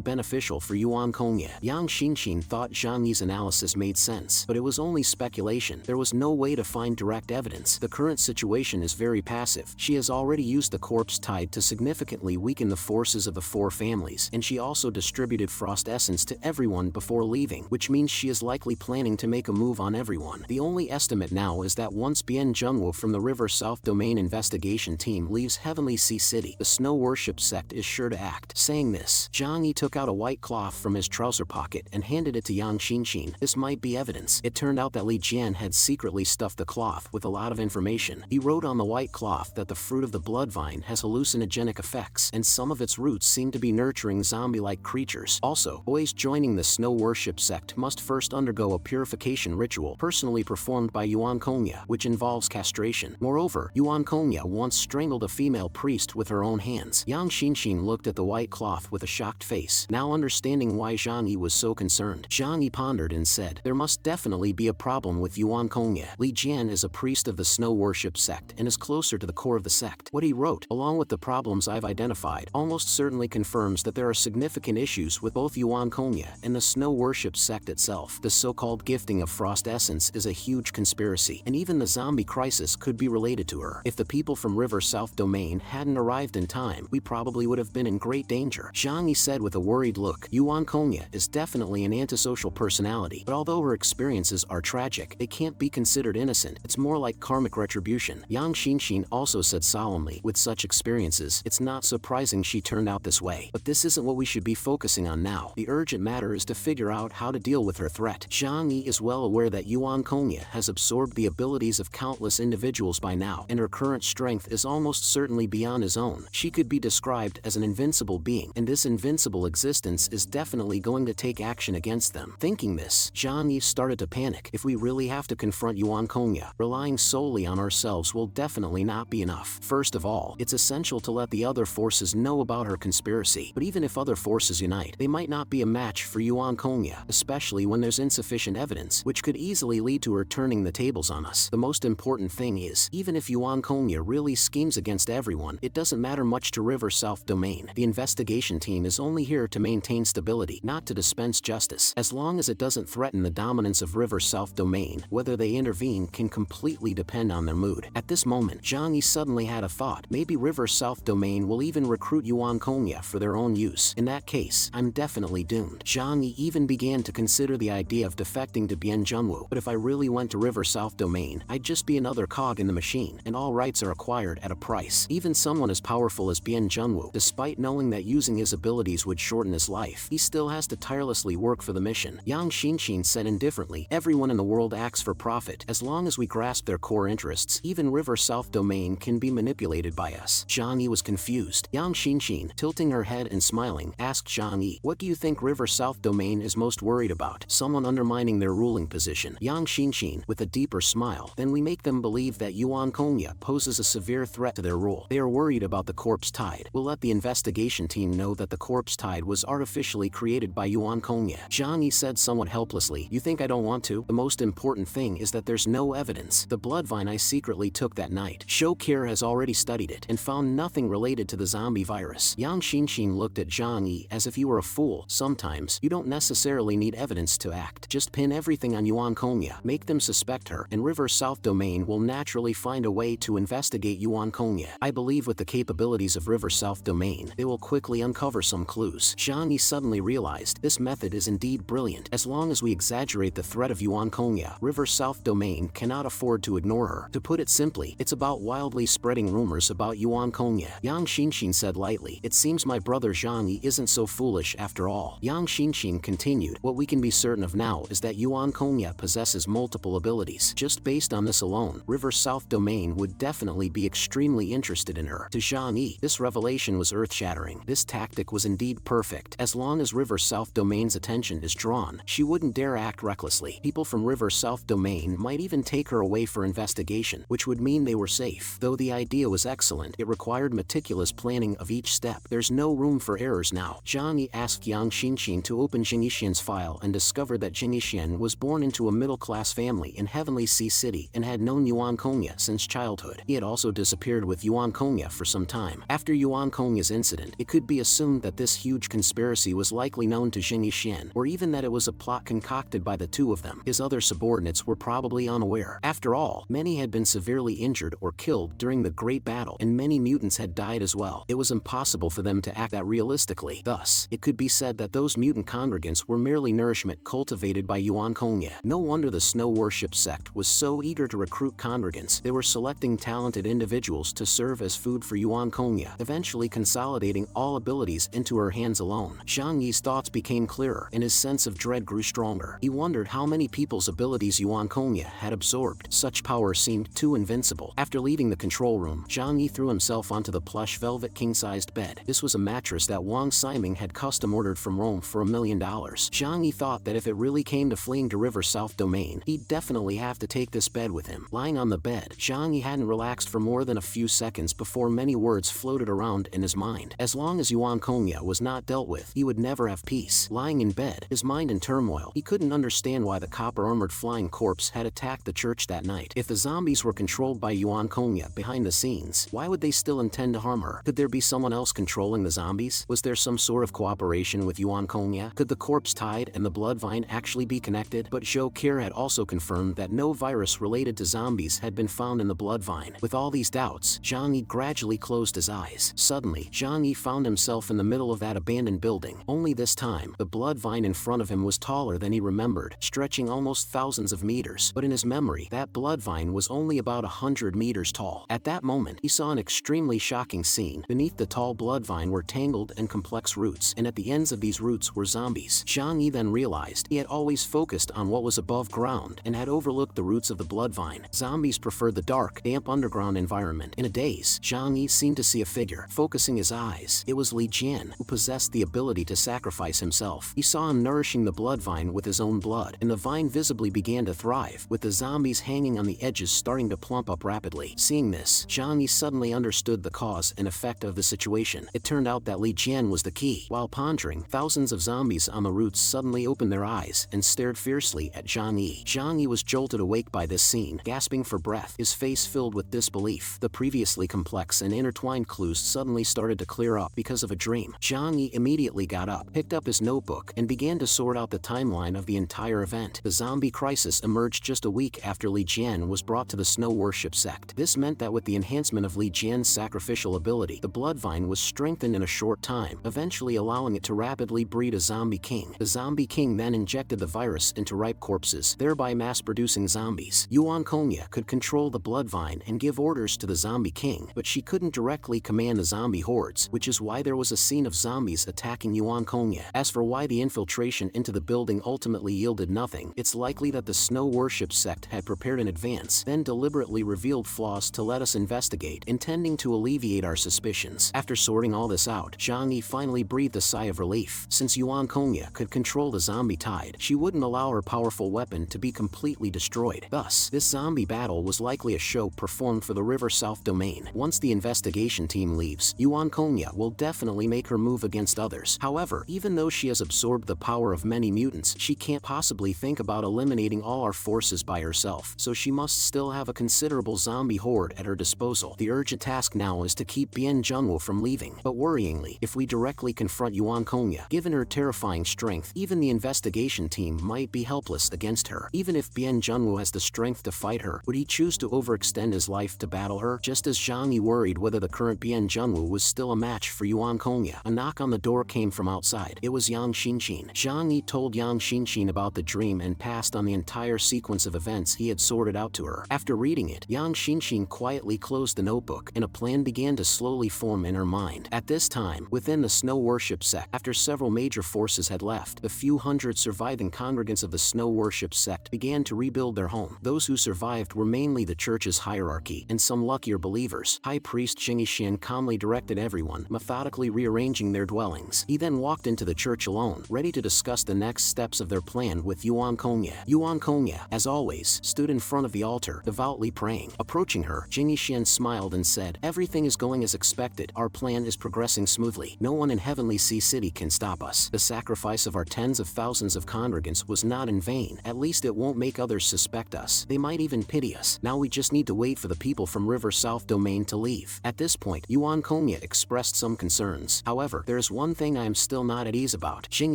beneficial for Yuan Konya. Yang Xinxin thought Zhang Yi's analysis made sense, but it was only speculation. There was no way to find direct evidence. The current situation is very passive. She has already used the corpse tide to significantly weaken the forces of the four families, and she also distributed Frost Essence to everyone before leaving, which means she is likely planning to make a move on everyone. The only estimate now is that once Bien Junwoo from the River South Domain investigation team leaves Heavenly Sea City, the Snow Worship sect is sure to act. Saying this, Zhang Yi took out a white cloth from his trouser pocket and handed it to Yang Xinxin. This might be evidence. It turned out that Li Jian had secretly stuffed the cloth with a lot of information. He wrote on the white cloth that the fruit of the blood vine has hallucinogenic effects, and some of its roots seem to be nurturing zombie-like creatures. Also, boys joining the Snow Worship sect must first undergo a purification ritual personally performed by Yuan Konya, which involves castration. Moreover, Yuan Konya once strangled a female priest with her own hands. Yang Xinxin looked at the white cloth with a shocked face, now understanding why Zhang Yi was so concerned. Zhang Yi pondered and said, there must definitely be a problem with Yuan Konya. Li Jian is a priest of the Snow Worship sect and is closer to the core of the sect. What he wrote, along with the problems I've identified, almost certainly confirms that there are significant issues with both Yuan Konya and the Snow Worship sect itself. The so-called gifting of Frost Essence is a huge conspiracy, and even the zombie crisis could be related to her. If the people from River South Domain hadn't arrived in time, we probably would have been in great danger. Zhang Yi said with a worried look, Yuan Konya is definitely an antisocial personality, but although her experiences are tragic, they can't be considered innocent. It's more like karmic retribution. Yang Xinxin also said solemnly, with such experiences, it's not surprising she turned out this way. But this isn't what we should be focusing on now. The urgent matter is to figure out how to deal with her threat. Zhang Yi is well aware that Yuan Konya has absorbed the abilities of countless individuals by now, and her current strength is almost certainly beyond his own. She could be described as an invincible being, and this invincible existence is definitely going to take action against them. Thinking this, Zhang Yi started to panic. If we really have to confront Yuan Konya, relying solely on ourselves will definitely not be enough. First of all, it's essential to let the other forces know about her conspiracy. But even if other forces unite, they might not be a match for Yuan Konya, especially when there's insufficient evidence, which could easily lead to her turning the tables on us. The most important thing is, even if Yuan Konya really schemes against everyone, it doesn't matter much to River South Domain. The investigation team is only here to maintain stability, not to dispense justice. As long as it doesn't threaten the dominance of River South Domain, whether they intervene can completely depend on their mood. At this moment, Zhang Yi suddenly had a thought. Maybe River South Domain will even recruit Yuan Konya for their own use. In that case, I'm definitely doomed. Zhang Yi even began to consider the idea of defecting to Bien Junwoo. But if I really went to River South Domain, I'd just be another cog in the machine, and all rights are acquired at a price. Even someone as powerful as Bien Junwoo, despite knowing that using his abilities would shorten his life, he still has to tirelessly work for the mission. Yang Xinxin said indifferently, everyone in the world acts for profit. As long as we grasp their core interests, even River South Domain can be manipulated by us. Zhang Yi was confused. Yang Xinxin, tilting her head and smiling, asked Zhang Yi, what do you think River South Domain is most worried about? Someone undermining their ruling position. Yang Xinxin, with a deeper smile, then we make them believe that Yuan Konya poses a severe threat to their rule. They are worried about the corpse tide. We'll let the investigation team know that the corpse tide was artificially created by Yuan Konya. Zhang Yi said somewhat helplessly, you think I don't want to? The most important thing is that there's no evidence. The blood vine I secretly took that night. Shokir has already studied it and found nothing related to the zombie virus. Yang Xinxin looked at Zhang Yi as if he were a fool. Sometimes, you don't necessarily need evidence to act. Just pin everything on Yuan Konya, make them suspect her, and River South Domain will naturally find a way to investigate Yuan Konya. I believe with the capabilities of River South Domain, they will quickly uncover some clues. Zhang Yi suddenly realized this method is indeed brilliant. As long as we exaggerate the threat of Yuan Konya, River South Domain cannot afford to ignore her. To put it simply, it's about wildly spreading rumors about Yuan Konya. Yang Xinxin said lightly, it seems my brother Zhang Yi isn't so foolish after all. Yang Xinxin continued, what we can be certain of now is that Yuan Konya possesses multiple abilities. Just based on this alone, River South Domain would definitely be extremely interested in her. To Zhang Yi, this revelation was earth-shattering. This tactic was indeed perfect. As long as River South Domain's attention is drawn, she wouldn't dare act recklessly. People from River South Domain might even take her away for investigation, which would mean they were safe. Though the idea was excellent, it required meticulous planning of each step. There's no room for errors hers now. Zhang Yi asked Yang Xinxin to open Jing Yixian's file and discovered that Jing Yixian was born into a middle-class family in Heavenly Sea City and had known Yuan Kongya since childhood. He had also disappeared with Yuan Kongya for some time. After Yuan Kongya's incident, it could be assumed that this huge conspiracy was likely known to Jing Yixian, or even that it was a plot concocted by the two of them. His other subordinates were probably unaware. After all, many had been severely injured or killed during the Great Battle, and many mutants had died as well. It was impossible for them to act that realistically. Thus, it could be said that those mutant congregants were merely nourishment cultivated by Yuan Kongya. No wonder the Snow Worship sect was so eager to recruit congregants. They were selecting talented individuals to serve as food for Yuan Kongya, eventually consolidating all abilities into her hands alone. Zhang Yi's thoughts became clearer, and his sense of dread grew stronger. He wondered how many people's abilities Yuan Kongya had absorbed. Such power seemed too invincible. After leaving the control room, Zhang Yi threw himself onto the plush velvet king-sized bed. This was a mattress that Wang Siming had custom-ordered from Rome for $1 million. Zhang Yi thought that if it really came to fleeing to River South Domain, he'd definitely have to take this bed with him. Lying on the bed, Zhang Yi hadn't relaxed for more than a few seconds before many words floated around in his mind. As long as Yuan Kongya was not dealt with, he would never have peace. Lying in bed, his mind in turmoil, he couldn't understand why the copper-armored flying corpse had attacked the church that night. If the zombies were controlled by Yuan Kongya behind the scenes, why would they still intend to harm her? Could there be someone else controlling the zombies? Was there some sort of cooperation with Yuan Kongya? Could the corpse tide and the blood vine actually be connected? But Zhou Qi had also confirmed that no virus related to zombies had been found in the blood vine. With all these doubts, Zhang Yi gradually closed his eyes. Suddenly, Zhang Yi found himself in the middle of that abandoned building. Only this time, the blood vine in front of him was taller than he remembered, stretching almost thousands of meters. But in his memory, that blood vine was only about 100 meters tall. At that moment, he saw an extremely shocking scene. Beneath the tall blood vine were tangled and complex roots, and at the ends of these roots were zombies. Zhang Yi then realized he had always focused on what was above ground and had overlooked the roots of the blood vine. Zombies preferred the dark, damp underground environment. In a daze, Zhang Yi seemed to see a figure. Focusing his eyes, it was Li Jian, who possessed the ability to sacrifice himself. He saw him nourishing the blood vine with his own blood, and the vine visibly began to thrive, with the zombies hanging on the edges starting to plump up rapidly. Seeing this, Zhang Yi suddenly understood the cause and effect of the situation. It turned out that Li Jian was the key. While pondering, thousands of zombies on the roots suddenly opened their eyes and stared fiercely at Zhang Yi. Zhang Yi was jolted awake by this scene, gasping for breath, his face filled with disbelief. The previously complex and intertwined clues suddenly started to clear up because of a dream. Zhang Yi immediately got up, picked up his notebook, and began to sort out the timeline of the entire event. The zombie crisis emerged just a week after Li Jian was brought to the Snow Worship sect. This meant that with the enhancement of Li Jian's sacrificial ability, the blood vine was strengthened in a short time, eventually allowing it to rapidly breed a zombie king. The zombie king then injected the virus into ripe corpses, thereby mass-producing zombies. Yuan Kongya could control the blood vine and give orders to the zombie king, but she couldn't directly command the zombie hordes, which is why there was a scene of zombies attacking Yuan Kongya. As for why the infiltration into the building ultimately yielded nothing, it's likely that the Snow Worship sect had prepared in advance, then deliberately revealed flaws to let us investigate, intending to alleviate our suspicions. After sorting all this out, Zhang Yi finally breathed a sigh of relief. Since Yuan Kongya could control the zombie tide, she wouldn't allow her powerful weapon to be completely destroyed. Thus, this zombie battle was likely a show performed for the River South Domain. Once the investigation team leaves, Yuan Kongya will definitely make her move against others. However, even though she has absorbed the power of many mutants, she can't possibly think about eliminating all our forces by herself, so she must still have a considerable zombie horde at her disposal. The urgent task now is to keep Bian Junwu from leaving. But worryingly, if we directly confront Yuan Kongya, given her terrifying strength, even the investigation team might be helpless against her. Even if Bian Junwu has the strength to fight her, would he choose to overextend his life to battle her? Just as Zhang Yi worried whether the current Bian Junwu was still a match for Yuan Kongya, a knock on the door came from outside. It was Yang Xinxin. Zhang Yi told Yang Xinxin about the dream and passed on the entire sequence of events he had sorted out to her. After reading it, Yang Xinxin quietly closed the notebook, and a plan began to slowly form in her mind. At this time, within the Snow Worship sect, after several major forces had left, the few hundred surviving congregants of the Snow Worship sect began to rebuild their home. Those who survived were mainly the church's hierarchy and some luckier believers. High Priest Jing Yixian calmly directed everyone, methodically rearranging their dwellings. He then walked into the church alone, ready to discuss the next steps of their plan with Yuan Kongya. Yuan Kongya, as always, stood in front of the altar, devoutly praying. Approaching her, Jing Yixian smiled and said, "Everything is going as expected. Our plan is progressing smoothly. No no one in Heavenly Sea City can stop us. The sacrifice of our tens of thousands of congregants was not in vain. At least it won't make others suspect us. They might even pity us. Now we just need to wait for the people from River South Domain to leave. At this point, Yuan Kongya expressed some concerns. However, there is one thing I am still not at ease about. Jing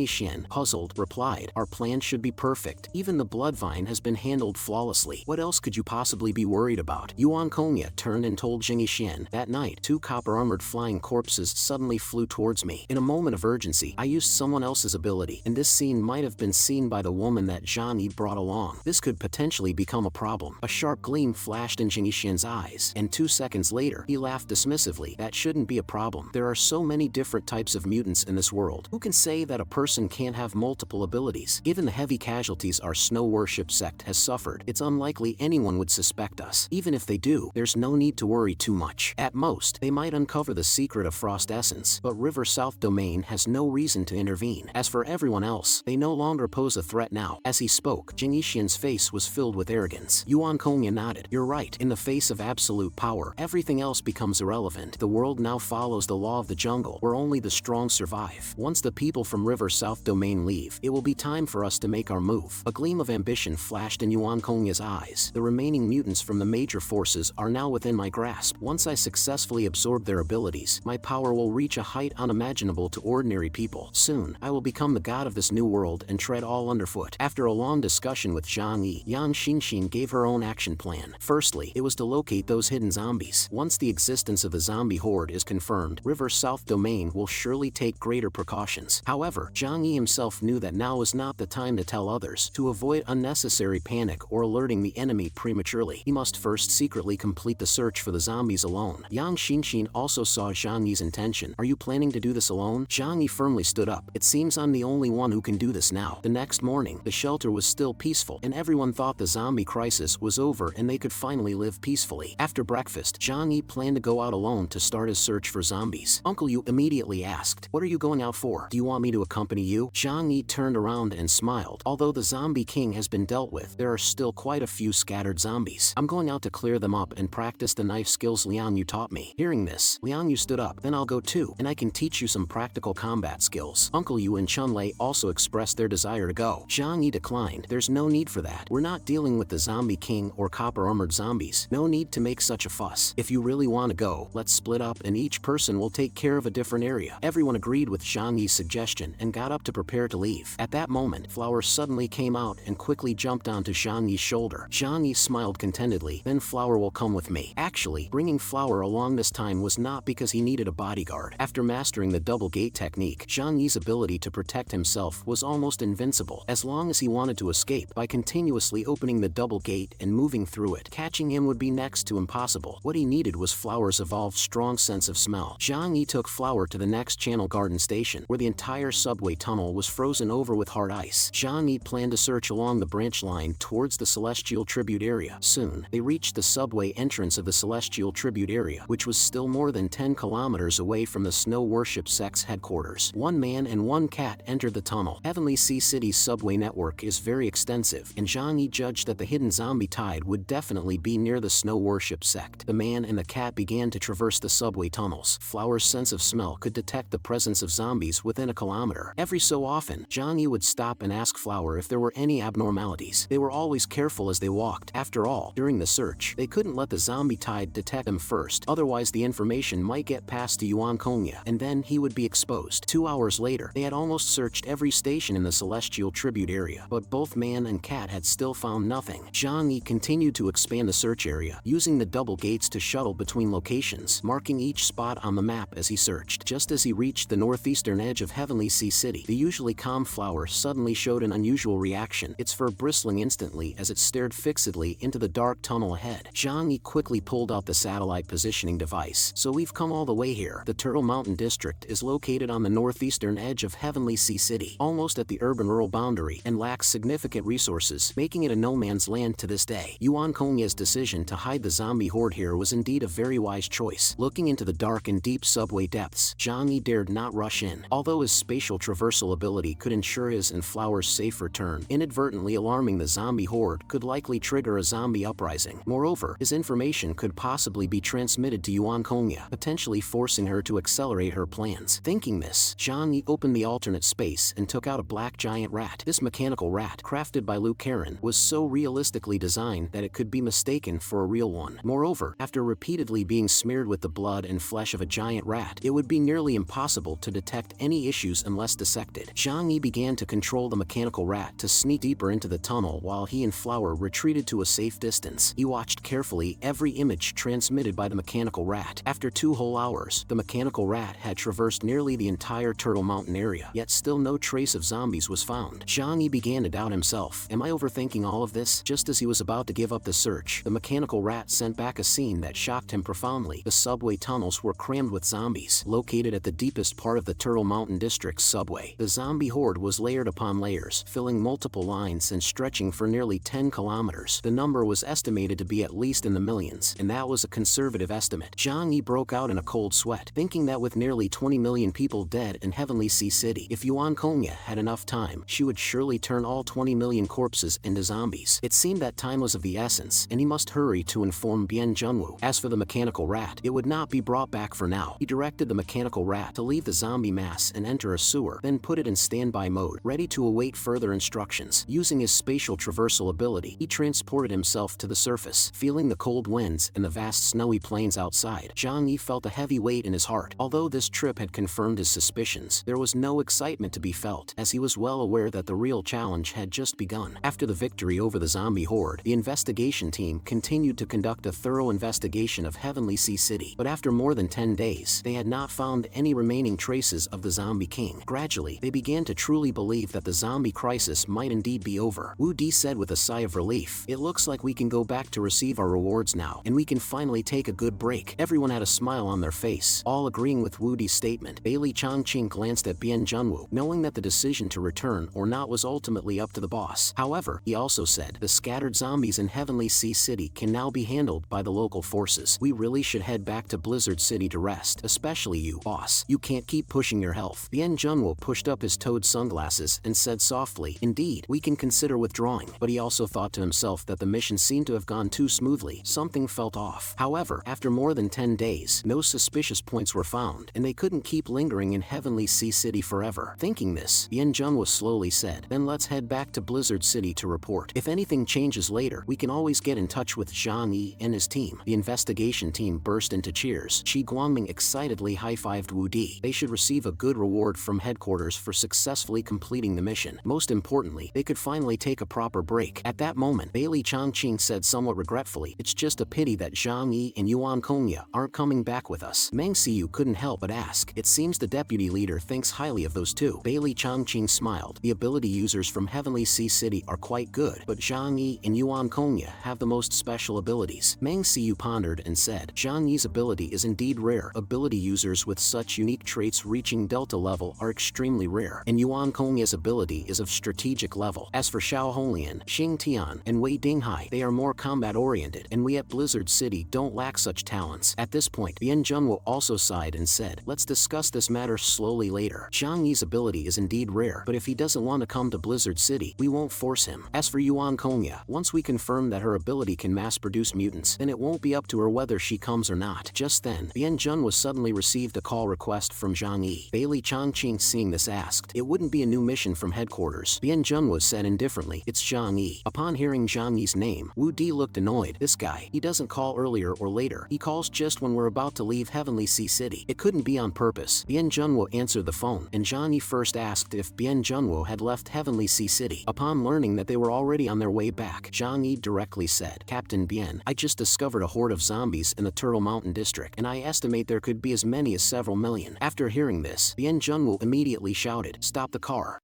Yixin, puzzled, replied, our plan should be perfect. Even the blood vine has been handled flawlessly. What else could you possibly be worried about? Yuan Kongya turned and told Jing Yixin. That night, 2 copper-armored flying corpses suddenly flew towards me. In a moment of urgency, I used someone else's ability, and this scene might have been seen by the woman that Zhang Yi brought along. This could potentially become a problem. A sharp gleam flashed in Jing Yixin's eyes, and 2 seconds later, he laughed dismissively. That shouldn't be a problem. There are so many different types of mutants in this world. Who can say that a person can't have multiple abilities? Given the heavy casualties our snow worship sect has suffered, it's unlikely anyone would suspect us. Even if they do, there's no need to worry too much. At most, they might uncover the secret of Frost Essence, but River South Domain has no reason to intervene. As for everyone else, they no longer pose a threat now. As he spoke, Jing Yixin's face was filled with arrogance. Yuan Kongya nodded. You're right. In the face of absolute power, everything else becomes irrelevant. The world now follows the law of the jungle, where only the strong survive. Once the people from River South Domain leave, it will be time for us to make our move. A gleam of ambition flashed in Yuan Kongya's eyes. The remaining mutants from the major forces are now within my grasp. Once I successfully absorb their abilities, my power will reach a height unimaginable to ordinary people. Soon, I will become the god of this new world and tread all underfoot. After a long discussion with Zhang Yi, Yang Xinxin gave her own action plan. Firstly, it was to locate those hidden zombies. Once the existence of the zombie horde is confirmed, River South Domain will surely take greater precautions. However, Zhang Yi himself knew that now was not the time to tell others. To avoid unnecessary panic or alerting the enemy prematurely, he must first secretly complete the search for the zombies alone. Yang Xinxin also saw Zhang Yi's intention. Are you planning to do this alone? Zhang Yi firmly stood up. It seems I'm the only one who can do this now. The next morning, the shelter was still peaceful, and everyone thought the zombie crisis was over and they could finally live peacefully. After breakfast, Zhang Yi planned to go out alone to start his search for zombies. Uncle Yu immediately asked, what are you going out for? Do you want me to accompany you? Zhang Yi turned around and smiled. Although the zombie king has been dealt with, there are still quite a few scattered zombies. I'm going out to clear them up and practice the knife skills Liang Yu taught me. Hearing this, Liang Yu stood up. Then I'll go too, and I can teach you some practical combat skills. Uncle Yu and Chun Lei also expressed their desire to go. Zhang Yi declined. There's no need for that. We're not dealing with the zombie king or copper-armored zombies. No need to make such a fuss. If you really want to go, let's split up and each person will take care of a different area. Everyone agreed with Zhang Yi's suggestion and got up to prepare to leave. At that moment, Flower suddenly came out and quickly jumped onto Zhang Yi's shoulder. Zhang Yi smiled contentedly. Then Flower will come with me. Actually, bringing Flower along this time was not because he needed a bodyguard. After mastering the double gate technique, Zhang Yi's ability to protect himself was almost invincible. As long as he wanted to escape, by continuously opening the double gate and moving through it, catching him would be next to impossible. What he needed was Flower's evolved strong sense of smell. Zhang Yi took Flower to the next Channel Garden station, where the entire subway tunnel was frozen over with hard ice. Zhang Yi planned to search along the branch line towards the Celestial Tribute area. Soon, they reached the subway entrance of the Celestial Tribute area, which was still more than 10 kilometers away from the Snow Worship Sect's headquarters. 1 man and 1 cat entered the tunnel. Heavenly Sea City's subway network is very extensive, and Zhang Yi judged that the hidden zombie tide would definitely be near the Snow Worship Sect. The man and the cat began to traverse the subway tunnels. Flower's sense of smell could detect the presence of zombies within a kilometer. Every so often, Zhang Yi would stop and ask Flower if there were any abnormalities. They were always careful as they walked. After all, during the search, they couldn't let the zombie tide detect them first, otherwise the information might get passed to Yuan Kongya, and then he would be exposed. 2 hours later, they had almost searched every station in the Celestial Tribute area, but both man and cat had still found nothing. Zhang Yi continued to expand the search area, using the double gates to shuttle between locations, marking each spot on the map as he searched. Just as he reached the northeastern edge of Heavenly Sea City, the usually calm Flower suddenly showed an unusual reaction, its fur bristling instantly as it stared fixedly into the dark tunnel ahead. Zhang Yi quickly pulled out the satellite positioning device. So we've come all the way here. The Turtle Mountain District is located on the northeastern edge of Heavenly Sea City, almost at the urban-rural boundary, and lacks significant resources, making it a no-man's land to this day. Yuan Kongya's decision to hide the zombie horde here was indeed a very wise choice. Looking into the dark and deep subway depths, Zhang Yi dared not rush in. Although his spatial traversal ability could ensure his and Flower's safe return, inadvertently alarming the zombie horde could likely trigger a zombie uprising. Moreover, his information could possibly be transmitted to Yuan Kongya, potentially forcing her to accelerate her plans. Thinking this, Zhang Yi opened the alternate space and took out a black giant rat. This mechanical rat, crafted by Liu Karen, was so realistically designed that it could be mistaken for a real one. Moreover, after repeatedly being smeared with the blood and flesh of a giant rat, it would be nearly impossible to detect any issues unless dissected. Zhang Yi began to control the mechanical rat to sneak deeper into the tunnel while he and Flower retreated to a safe distance. He watched carefully every image transmitted by the mechanical rat. After 2 whole hours, the mechanical rat had traversed nearly the entire Turtle Mountain area, yet still no trace of zombies was found. Zhang Yi began to doubt himself. Am I overthinking all of this? Just as he was about to give up the search, the mechanical rat sent back a scene that shocked him profoundly. The subway tunnels were crammed with zombies. Located at the deepest part of the Turtle Mountain District's subway, the zombie horde was layered upon layers, filling multiple lines and stretching for nearly 10 kilometers. The number was estimated to be at least in the millions, and that was a conservative estimate. Zhang Yi broke out in a cold sweat, thinking that with nearly 20 million people dead in Heavenly Sea City, if Yuan Konya had enough time, she would surely turn all 20 million corpses into zombies. It seemed that time was of the essence, and he must hurry to inform Bien Junwoo. As for the mechanical rat, it would not be brought back for now. He directed the mechanical rat to leave the zombie mass and enter a sewer, then put it in standby mode, ready to await further instructions. Using his spatial traversal ability, he transported himself to the surface. Feeling the cold winds and the vast snowy plains outside, Zhang Yi felt a heavy weight in his heart. Although this trip had confirmed his suspicions, there was no excitement to be felt, as he was well aware that the real challenge had just begun. After the victory over the zombie horde, the investigation team continued to conduct a thorough investigation of Heavenly Sea City. But after more than 10 days, they had not found any remaining traces of the zombie king. Gradually, they began to truly believe that the zombie crisis might indeed be over. Wu Di said with a sigh of relief, "It looks like we can go back to receive our rewards now, and we can finally take a good break." Everyone had a smile on their face, all agreeing with Wu Di's statement. Bailey Changqing glanced at Bien Junwoo, knowing that the decision to return or not was ultimately up to the boss. However, he also said, "The scattered zombies in Heavenly Sea City can now be handled by the local forces. We really should head back to Blizzard City to rest, especially you, boss. You can't keep pushing your health." Bien Junwoo pushed up his toad sunglasses and said softly, "Indeed, we can consider withdrawing." But he also thought to himself that the mission seemed to have gone too smoothly. Something felt off. However, after more than 10 days, no suspicious points were found, and they couldn't keep lingering in Heavenly Sea City forever. Thinking this, Bien Junwoo slowly said, "Then let's head back to Blizzard City to report. If anything changes later, we can always get in touch with Zhang Yi and his team." The investigation team burst into cheers. Qi Guangming excitedly high-fived Wu Di. They should receive a good reward from headquarters for successfully completing the mission. Most importantly, they could finally take a proper break. At that moment, Bailey Changqing said somewhat regretfully, "It's just a pity that Zhang Yi and Yuan Konya aren't coming back with us." Meng Siyu couldn't help but ask, "It seems the deputy leader thinks highly of those two." Bailey Changqing smiled. "The ability users from Heavenly Sea City are quite good, but Zhang Yi and Yuan Konya have the most special abilities." Meng Siyu pondered and said, "Zhang Yi's ability is indeed rare. Ability users with such unique traits reaching Delta level are extremely rare, and Yuan Konya's ability is of strategic level. As for Xiao Honglian, Xing Tian, and Wei Dinghai, they are more combat-oriented, and we at Blizzard City don't lack such talents." At this point, Bien Junwoo also sighed and said, "Let's discuss this matter slowly later. Zhang Yi's ability is indeed rare, but if he doesn't want to come to Blizzard City, we won't force him. As for Yuan Konya, once we confirm that her ability can mass-produce mutants, then it won't be up to her whether she comes or not." Just then, Bien Junwoo suddenly received a call request from Zhang Yi. Bailey Changqing, seeing this, asked, "It wouldn't be a new mission from headquarters?" Bien Junwoo said indifferently, "It's Zhang Yi." Upon hearing Zhang Yi's name, Wu Di looked annoyed. This guy, he doesn't call earlier or later. He calls just when we're about to leave Heavenly Sea City. It couldn't be on purpose. Bien Junwoo answered the phone, and Zhang Yi first asked if Bien Junwoo had left Heavenly Sea City. Upon learning that they were already on their way back, Zhang Yi directly said, "Captain Bien, I just discovered a horde of zombies in the Turtle Mountain District, and I estimate there could be as many as several million." After hearing this, Bien Junwoo immediately shouted, "Stop the car."